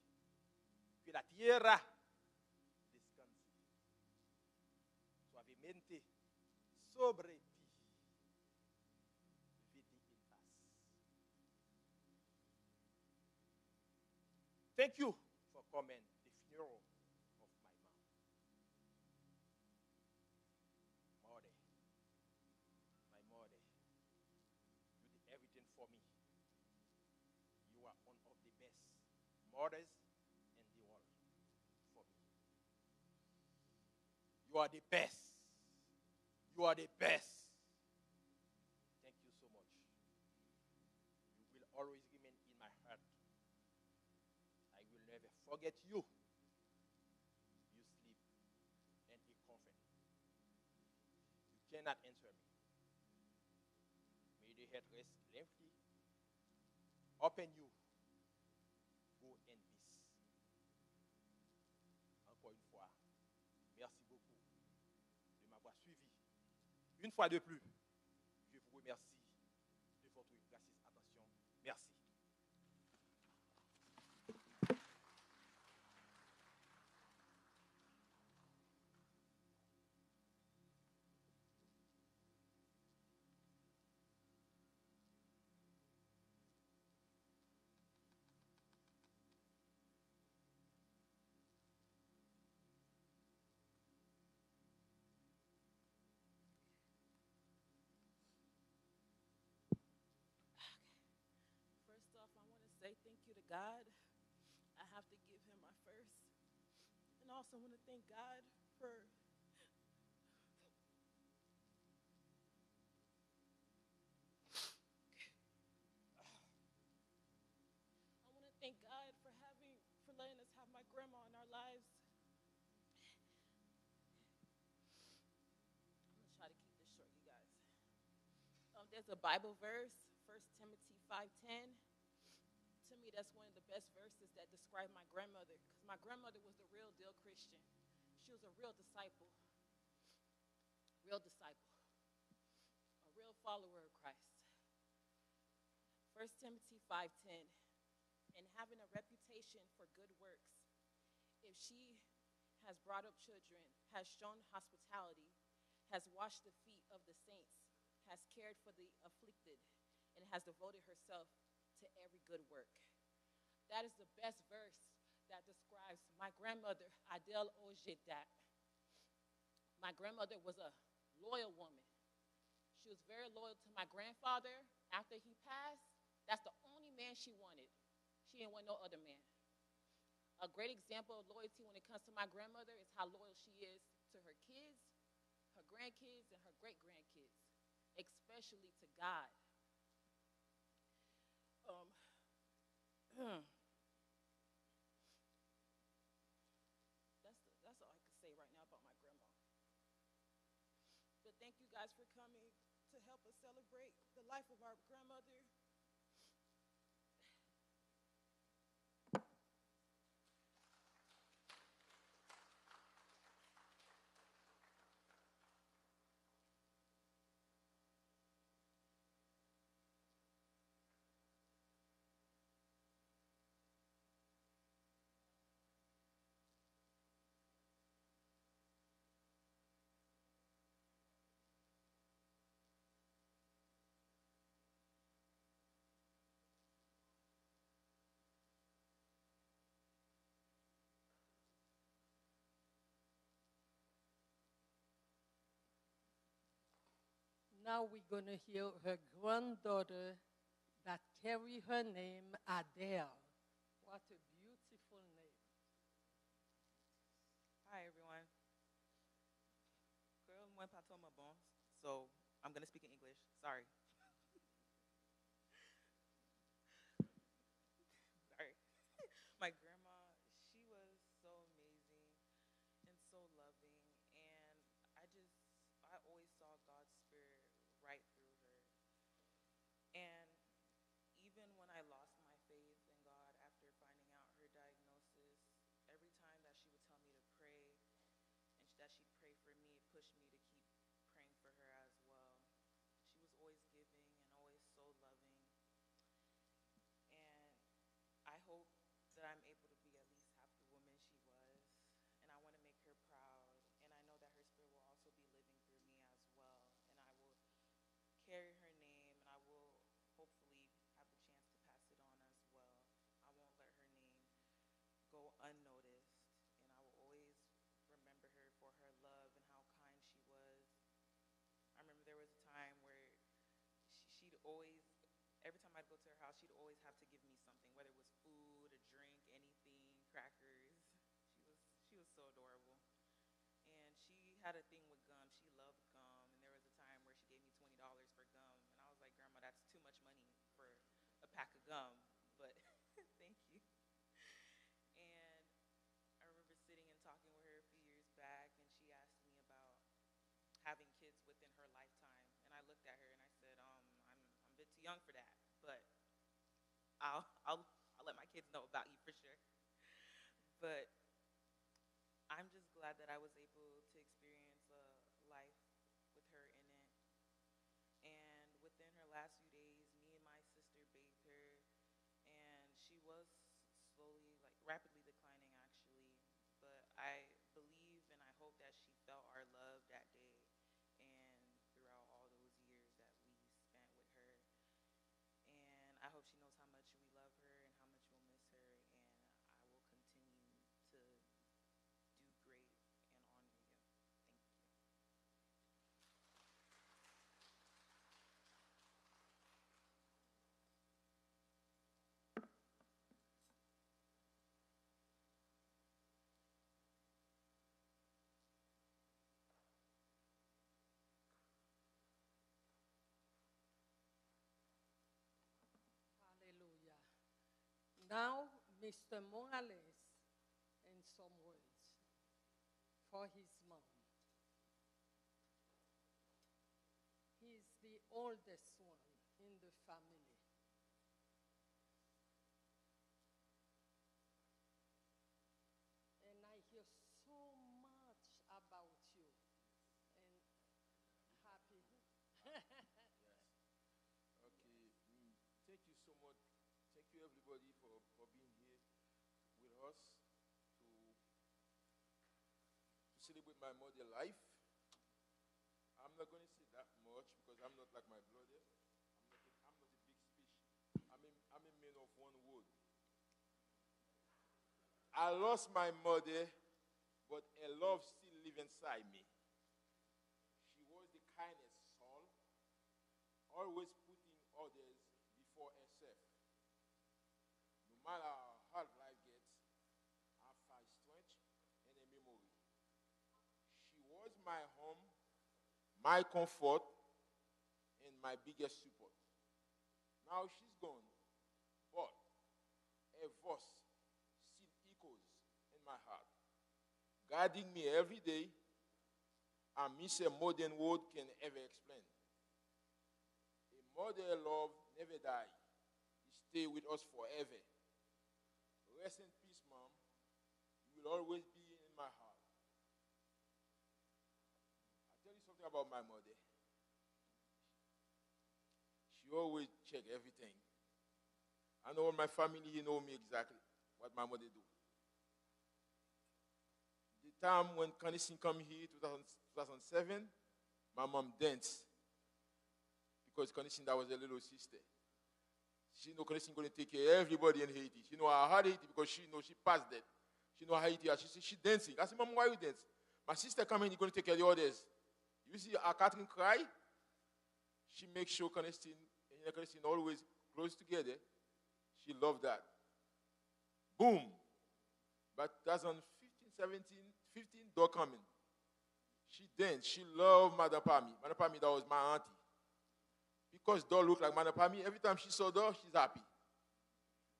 que la tierra descanse suavemente sobre ti. Vete en paz. Thank you for coming the funeral of my mom. Mother, my mother, you did everything for me. You are one of the best mothers in the world for me. You are the best. You are the best. Thank you so much. You will always remain in my heart. I will never forget you. You sleep in a coffin. You cannot answer me. May the head rest lengthy. Open you. Go in peace. Encore une fois, merci beaucoup de m'avoir suivi. Une fois de plus, je vous remercie de votre gracieuse attention. Merci. First off, I want to say thank you to God. I have to give him my first. And also want to thank God for I want to thank God for letting us have my grandma in our lives. I'm going to try to keep this short, you guys. There's a Bible verse, 1 Timothy 5:10. To me, that's one of the best verses that describe my grandmother, because my grandmother was the real deal Christian. She was a real disciple, a real follower of Christ. 1 Timothy 5:10, and having a reputation for good works, if she has brought up children, has shown hospitality, has washed the feet of the saints, has cared for the afflicted, and has devoted herself to every good work. That is the best verse that describes my grandmother, Adele Ojedat. My grandmother was a loyal woman. She was very loyal to my grandfather. After he passed, that's the only man she wanted. She didn't want no other man. A great example of loyalty when it comes to my grandmother is how loyal she is to her kids, her grandkids, and her great-grandkids, especially to God. That's all I can say right now about my grandma. But thank you guys for coming to help us celebrate the life of our grandmother. Now we're going to hear her granddaughter that carry her name, Adele. What a beautiful name. Hi, everyone. Girl, moi pas trop bon, so I'm going to speak in English. Sorry. Sorry. My grandma, she was so amazing and so loving, and I always saw God's Spirit right through her. And even when I lost my faith in God after finding out her diagnosis, every time that she would tell me to pray and that she'd pray for me, it pushed me to keep praying for her as well. would always have to give me something, whether it was food, a drink, anything, crackers. She was so adorable. And she had a thing with gum. She loved gum. And there was a time where she gave me $20 for gum. And I was like, Grandma, that's too much money for a pack of gum. But thank you. And I remember sitting and talking with her a few years back, and she asked me about having kids within her lifetime. And I looked at her and I said, I'm a bit too young for that, but I'll let my kids know about you for sure. But I'm just glad that I was able to experience a life with her in it. And within her last few days, me and my sister bathed her, and she was slowly, like rapidly declining actually. But I believe and I hope that she felt our love that day and throughout all those years that we spent with her. And I hope she knows how much we love her and how much we'll miss her. And I will continue to do great and honor you. Thank you. Hallelujah. Now, Mr. Morales, in some words, for his mom. He's the oldest one in the family. And I hear so much about you. And happy. Okay. Thank you so much. Thank you, everybody, for being here with us to celebrate my mother life. I'm not going to say that much because I'm not like my brother. I'm not a big speech. I'm a man of one word. I lost my mother, but her love still lives inside me. She was the kindest soul, always putting others before herself. No matter how hard life gets, I find strength and a memory. She was my home, my comfort, and my biggest support. Now she's gone, but her voice still echoes in my heart, guiding me every day. I miss a more than word can ever explain. A mother love never die. It stay with us forever. Rest in peace, Mom. You will always be in my heart. I'll tell you something about my mother. She always check everything. I know my family, you know me exactly what my mother do. The time when Candice come here, 2007, my mom danced. Because Candice, that was a little sister. She know Candice going to take care of everybody in Haiti. She know how hard Haiti because she know she passed that. She know how Haiti. She dancing. I said, Mom, why you dance? My sister come in, you're going to take care of the others. You see Catherine cry? She makes sure Candice and Candice always close together. She loved that. Boom. But 2015, 17, 15, door coming. She danced. She loved Madam Pami. Madam Pami, that was my auntie. Because dog looked like Madam Pami, every time she saw dog, she's happy.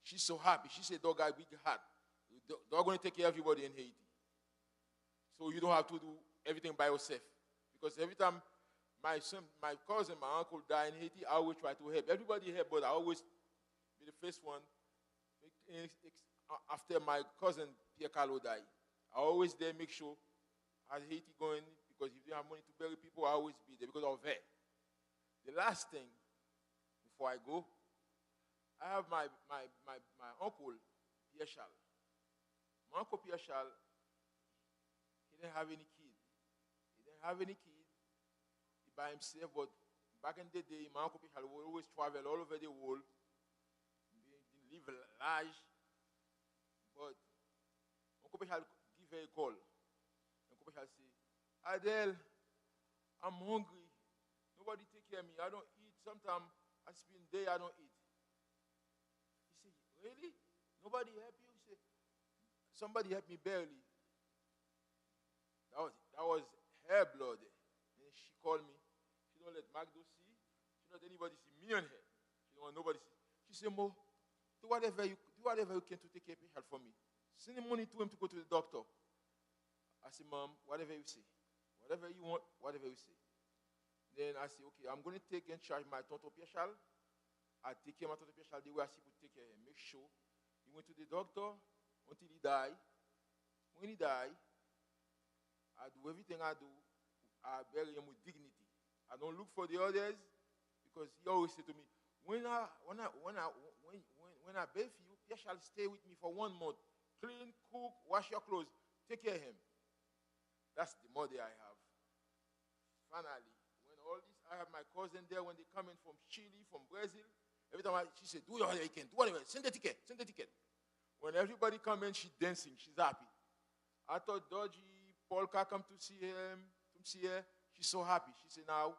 She's so happy. She said, dog got a big heart. Dog going to take care of everybody in Haiti. So you don't have to do everything by yourself. Because every time my son, my cousin, my uncle die in Haiti, I always try to help. Everybody help, but I always be the first one. After my cousin Pierre Carlo died, I always there make sure as Haiti going, because if you have money to bury people, I always be there because of her. The last thing, before I go, I have my uncle, Pierre Charles. My uncle Pierre Charles, he didn't have any kid. He didn't have any kid. He by himself, but back in the day, my uncle Pierre Charles would always travel all over the world, live large. But Uncle Pierre Charles give her a call. Uncle Pierre Charles say, Adele, I'm hungry. Nobody take care of me. I don't eat. Sometimes I spend day I don't eat. really? Nobody help you? He said, somebody helped me barely. That was her blood. And she called me. She don't let Magdo see. She don't let anybody see me on her. She don't want nobody see. She said, Mo, do whatever you can to take care of health for me. Send the money to him to go to the doctor. I said, Mom, whatever you say. Whatever you want, whatever you say. Then I said, okay, I'm going to take and charge my tonton Piachal. I take care of my tonton Piachal the way I see could take care of him. Make sure. He went to the doctor until he died. When he died, I do everything I do. I bury him with dignity. I don't look for the others because he always said to me, when I bathe you, Pierre shall stay with me for 1 month. Clean, cook, wash your clothes, take care of him. That's the mother I have. Finally, when all this, I have my cousin there when they come in from Chile, from Brazil. Every time she said, do whatever you can, do whatever, send the ticket. When everybody come in, she's dancing, she's happy. I thought Dodgy, Polka come to see her. She's so happy. She said, now,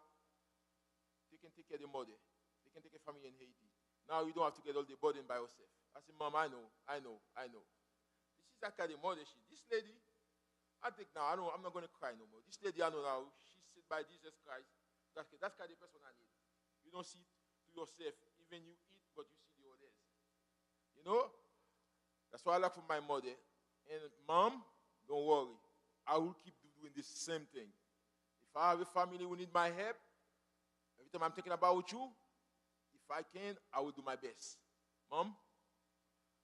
they can take care of the mother. They can take care of family in Haiti. Now you don't have to get all the burden by yourself. I said, Mom, I know. This is that kind of mother. This lady, I think now, I'm not going to cry no more. This lady, I know now, she sit by Jesus Christ. That's kind of person I need. You don't see to yourself, even you eat, but you see the others. You know? That's why I like for my mother. And Mom, don't worry. I will keep doing the same thing. If I have a family who need my help, every time I'm thinking about you, if I can, I will do my best. Mom,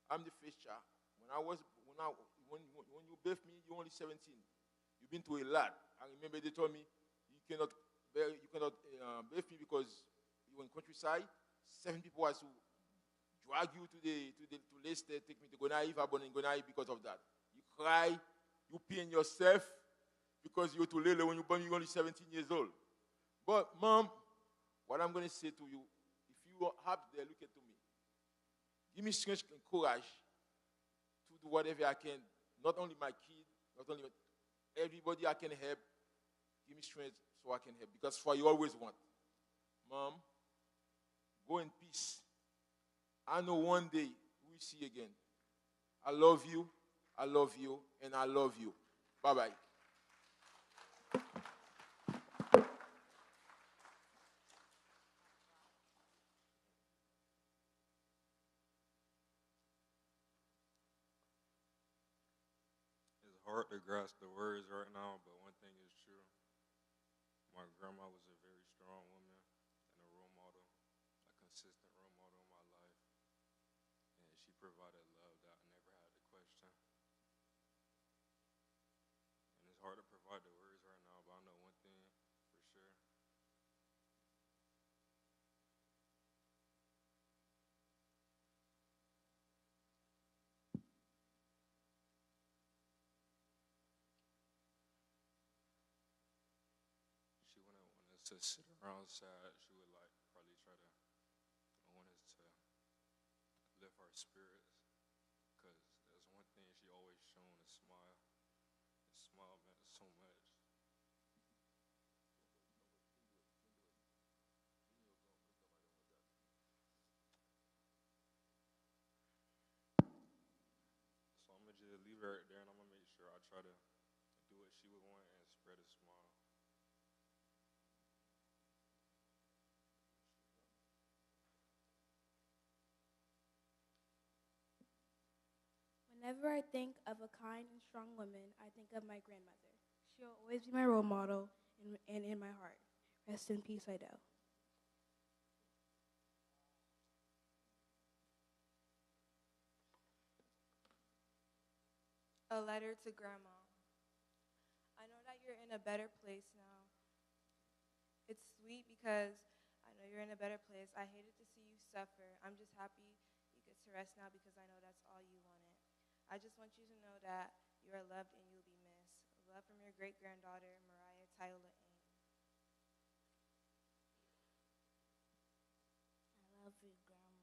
I'm the first child. When you birthed me, you're only 17. You've been through a lot. I remember they told me you cannot birth me because you were in countryside. 7 people had to drag you to Leicester, take me to Gonaïve. I born in Gonaïve because of that. You cry, you pain yourself because you were too little when you born. You're only 17 years old. But Mom, what I'm going to say to you, if you are happy there, look at me. Give me strength and courage to do whatever I can. Not only my kid, not only everybody I can help. Give me strength so I can help. Because for you always want. Mom, go in peace. I know one day we'll see again. I love you, and I love you. Bye-bye. It's hard to grasp the words right now, but one thing is true. My grandma was a very strong woman and a role model, a consistent role model in my life. And she provided love that I never had to question. And it's hard to provide the words right now, but I know one thing for sure. She wouldn't want us to sit around sad. She would probably try to want us to lift our spirits. Because there's one thing she always shown, a smile. A smile meant so much. So I'm going to just leave her right there, and I'm going to make sure I try to do what she would want and spread a smile. Whenever I think of a kind and strong woman, I think of my grandmother. She'll always be my role model and in my heart. Rest in peace, Idell. A letter to Grandma. I know that you're in a better place now. It's sweet because I know you're in a better place. I hated to see you suffer. I'm just happy you get to rest now because I know that's all you wanted. I just want you to know that you are loved and you'll be missed. Love from your great-granddaughter, Mariah Tyler Ain. I love you, Grandma.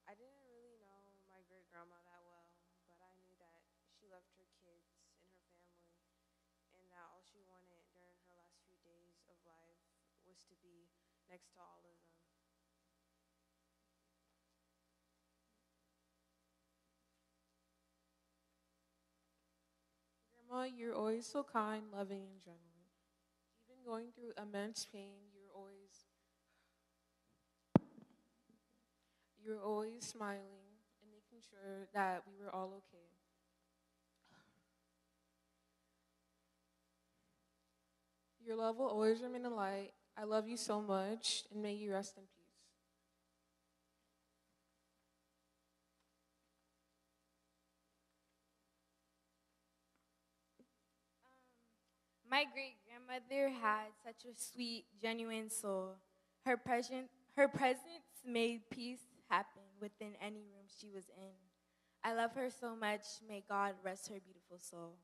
I didn't really know my great-grandma that well, but I knew that she loved her kids and her family, and that all she wanted during her last few days of life was supposed to be next to all of them. Grandma, you're always so kind, loving, and genuine. Even going through immense pain, you're always smiling and making sure that we were all okay. Your love will always remain a light. I love you so much, and may you rest in peace. My great grandmother had such a sweet, genuine soul. Her presence made peace happen within any room she was in. I love her so much. May God rest her beautiful soul.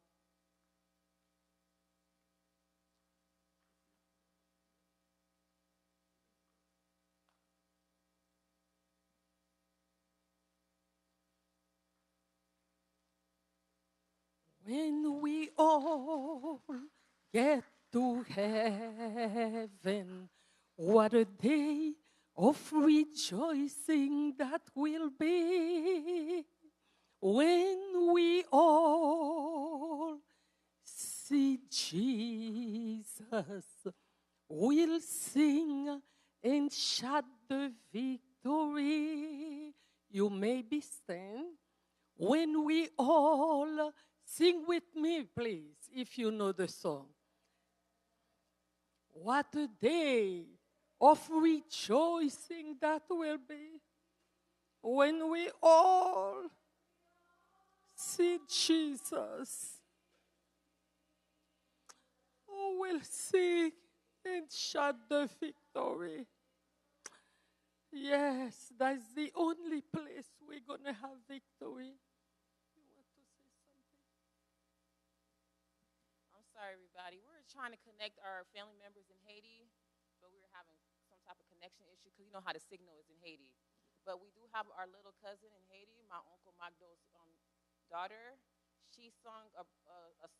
When we all get to heaven, what a day of rejoicing that will be. When we all see Jesus, we'll sing and shout the victory. You may be stand. When we all sing with me, please, if you know the song. What a day of rejoicing that will be when we all see Jesus. Oh, we'll sing and shout the victory. Yes, that's the only place we're going to have victory. You want to say something? I'm sorry, everybody. We're trying to connect our family members in Haiti, but we were having some type of connection issue because you know how the signal is in Haiti. But we do have our little cousin in Haiti, my Uncle Magdo's daughter. She sung a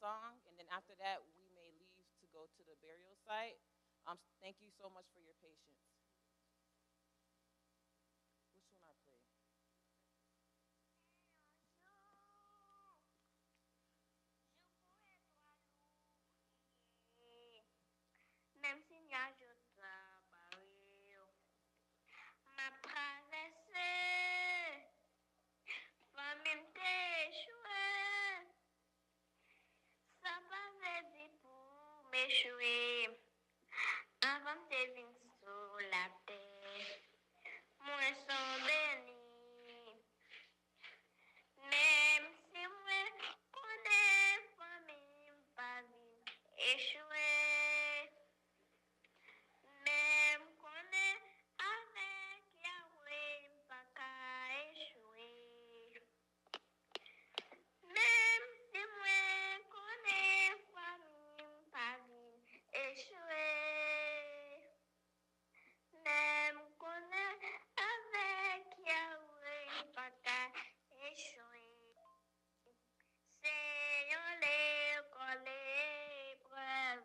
song, and then after that, we may leave to go to the burial site. Thank you so much for your patience. Which one I play? Même si n'y je travaille, ma traversée, famille t'échouer, ça va dire pour m'échouer, avant de venir sur la terre, moi sont béni, même si moi connais famille pas vie échouer. Même qu'on est avec Yahweh, pas qu'à échouer. Même si moi connais famille, pas vie échouer. Même qu'on est avec Yahweh, pas qu'à échouer. Seigneur, les collés, preuve.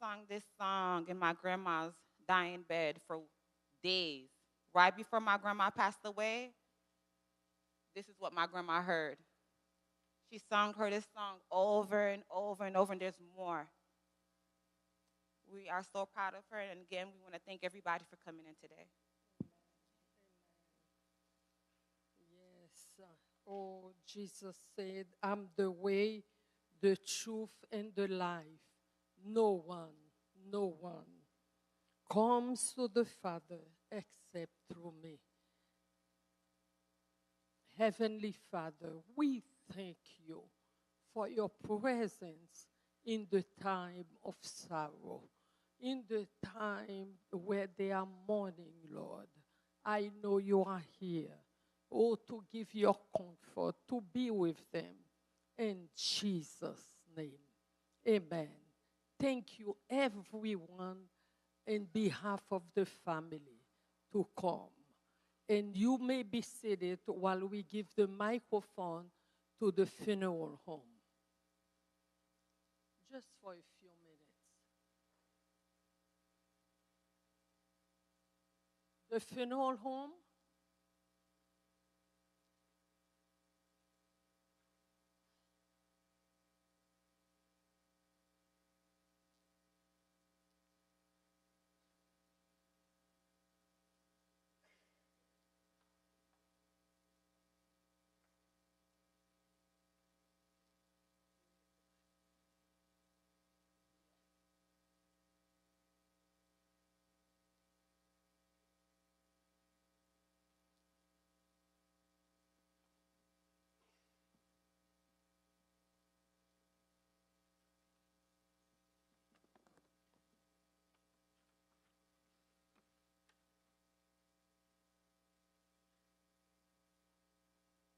sung this song in my grandma's dying bed for days. Right before my grandma passed away, this is what my grandma heard. She sung her this song over and over and over, and there's more. We are so proud of her, and again, we want to thank everybody for coming in today. Yes. Oh, Jesus said, I'm the way, the truth, and the life. No one comes to the Father except through me. Heavenly Father, we thank you for your presence in the time of sorrow, in the time where they are mourning, Lord. I know you are here, oh, to give your comfort, to be with them. In Jesus' name, amen. Thank you, everyone, in behalf of the family, to come. And you may be seated while we give the microphone to the funeral home. Just for a few minutes. The funeral home.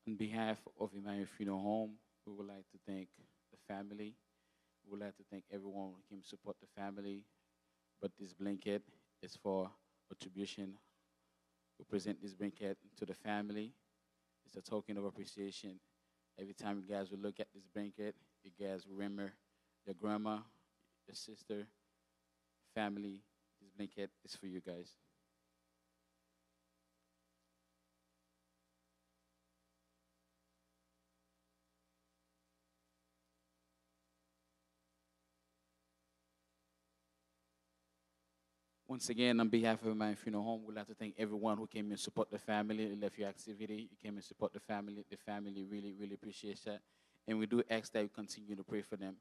On behalf of Emmanuel Funeral Home, we would like to thank the family. We would like to thank everyone who came to support the family. But this blanket is for attribution. We present this blanket to the family. It's a token of appreciation. Every time you guys will look at this blanket, you guys remember your grandma, your sister, family. This blanket is for you guys. Once again, on behalf of my funeral home, we'd like to thank everyone who came and support the family, who left your activity. You came and support the family. The family really, really appreciates that. And we do ask that you continue to pray for them.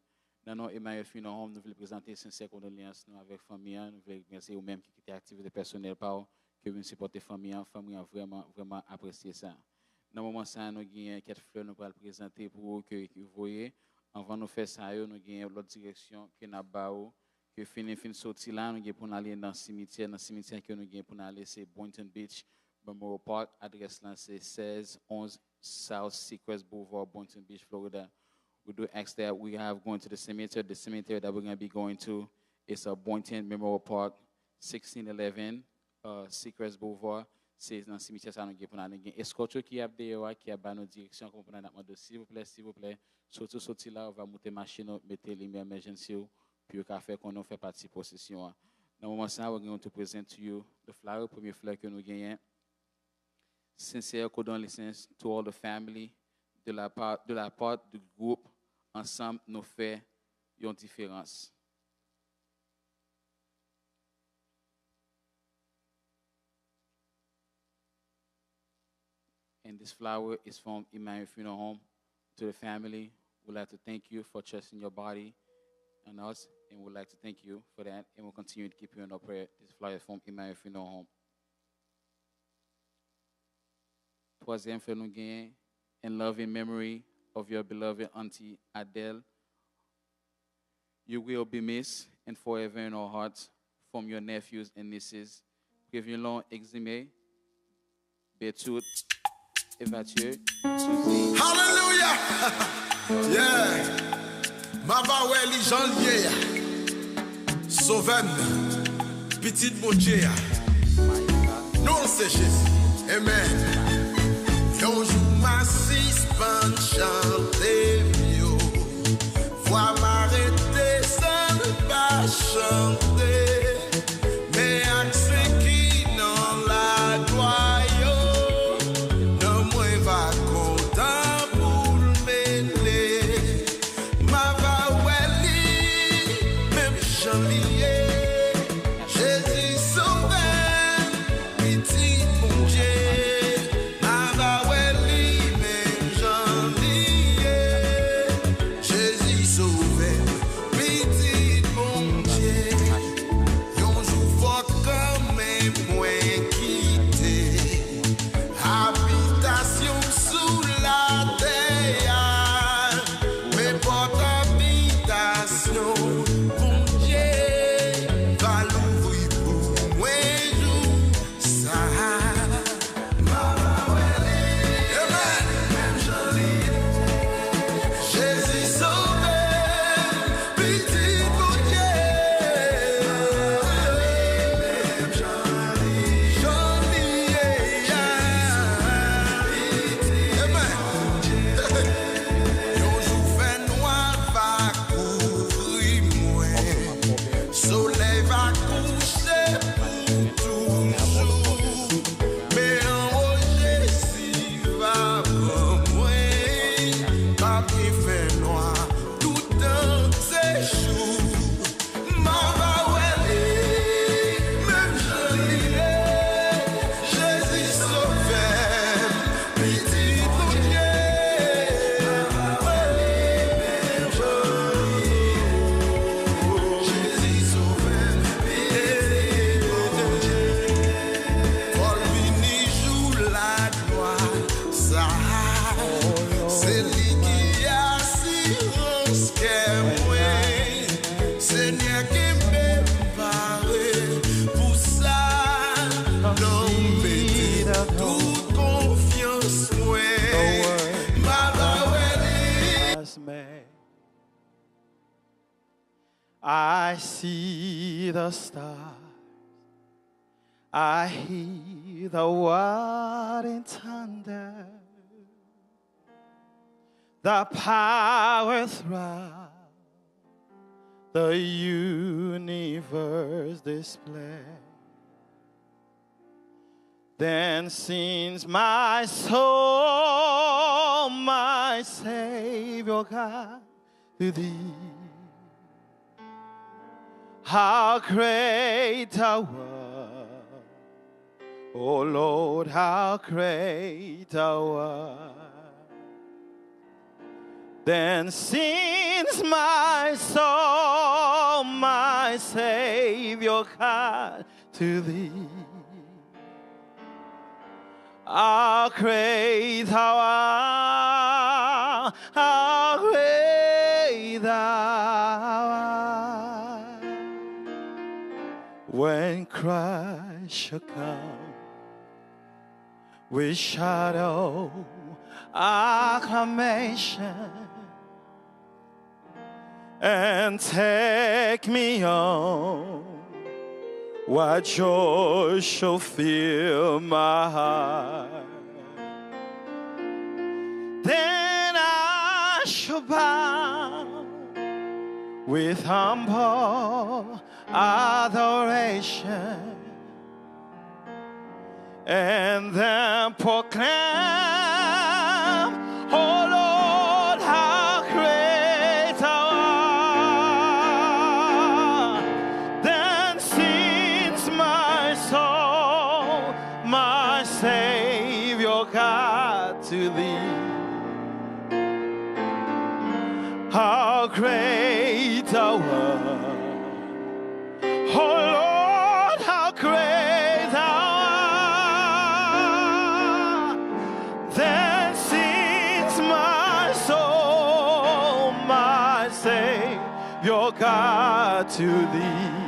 Dans notre Emmanuel Funeral Home, nous voulons présenter sincères condoléances avec la famille. Nous voulons remercier vous-même qui quittez l'activité personnelle par que vous supportez la famille. La famille a vraiment, vraiment apprécié ça. Dans le moment ça, nous avons 4 fleurs nous allons présenter pour vous que vous voyez. Avant de faire ça, nous avons l'autre direction que nous avons. Que fin sorti là, nous avons pour aller dans le cimetière. Dans le cimetière que nous avons pour aller, c'est Boynton Beach Memorial Park. Adresse là, c'est 1611 South Seacrest Boulevard, Boynton Beach, Florida. We do ask that we have going to the cemetery. The cemetery that we're going to be going to is Boynton Memorial Park, 1611 Seacrest Boulevard. C'est dans le cimetière ça nous avons pour aller. Escorte qui a dehors, qui a dans nos directions, comme pour nous s'il vous plaît, surtout sorti là, on va monter machine, mettre les lumières emergency. Puis au café qu'on a fait partie de possession. Dans le moment ça, we're going to present to you the flower, premier fleur que nous gagnons. Sincere condolences to all the family. De la part du groupe, ensemble, nous fait une différence. And this flower is from Emmanuel Funeral Home. To the family, we'd like to thank you for trusting your body and us, and we'd like to thank you for that, and we'll continue to keep you in our prayer. This flyer from Emmanuel Funeral Home. Troisième fait nous gagner, in loving memory of your beloved auntie Adele. You will be missed and forever in our hearts from your nephews and nieces. Révélon Eximé, Béthoud, Mathieu, Suzy. Hallelujah! Yeah! Mavaweli Janvier, Sauven, Petite Moutier, non c'est Jésus, Amen. Yon jour ma suspend chanter, yo, voix m'arrêter, ça ne pas chanter. Mais en Jésus va pour moi, pas plus fait noir, tout dans ces jours, ma va même joli, Jésus sauveur, petit Jésus sauveur, Paul vini joue la gloire, ça, c'est lui qui assurance que moi, Seigneur qui me parle, pour ça, non mettez toute confiance, moi, ma I see the stars, I hear the rolling thunder, the power throughout the universe display. Then sings my soul, my Savior God, to thee. How great thou art, O Lord, how great thou art. Then sings my soul, my Savior God, to thee. How great thou art, how great thou art. When Christ shall come with shadow acclamation and take me on, what joy shall fill my heart. Then I shall bow with humble adoration and then proclaim, oh Lord, how great thou art. Then sings my soul, my Savior God, to thee. How great thou art, oh Lord, how great thou art. Then sings my soul, my Savior God, to thee.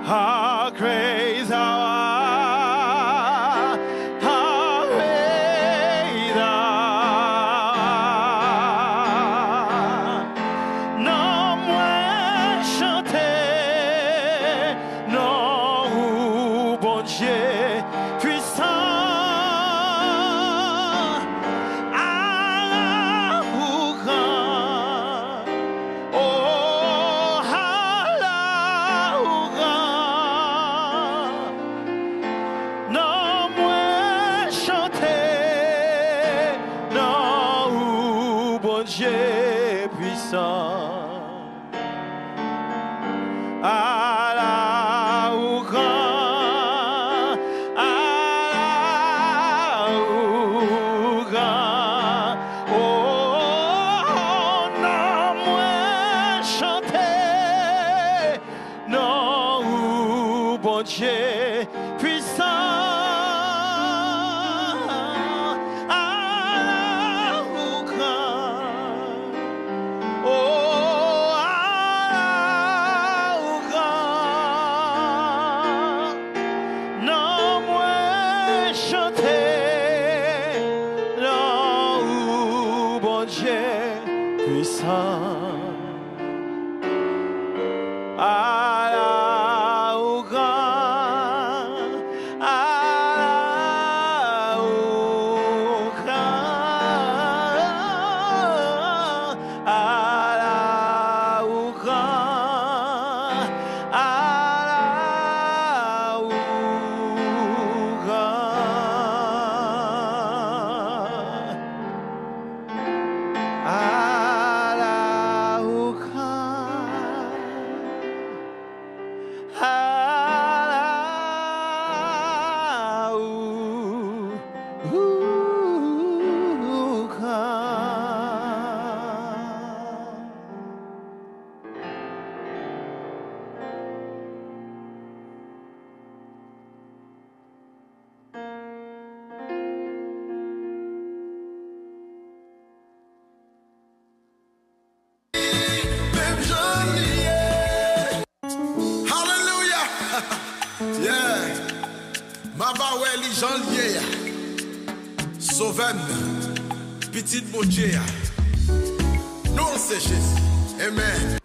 How great thou art, how great thou art. Non moins chanter, non ou bon Dieu puissant. Allah ou grand, oh Allah ou grand. Non moins chanter, non ou bon Dieu puissant. Allah ou grand, Allah ou grand. Oh, non moins chanter, non ou bon Dieu puissant. Allah ou grand. Oh, Allah ou grand. Non moins chanter, non ou bon Dieu puissant. Allah ou grand, Allah ou grand, Allah ou grand, Allah Yeah. Ma baoué li Jean lié. Sauven. Petite Bondier. Non c'est Jésus. Amen.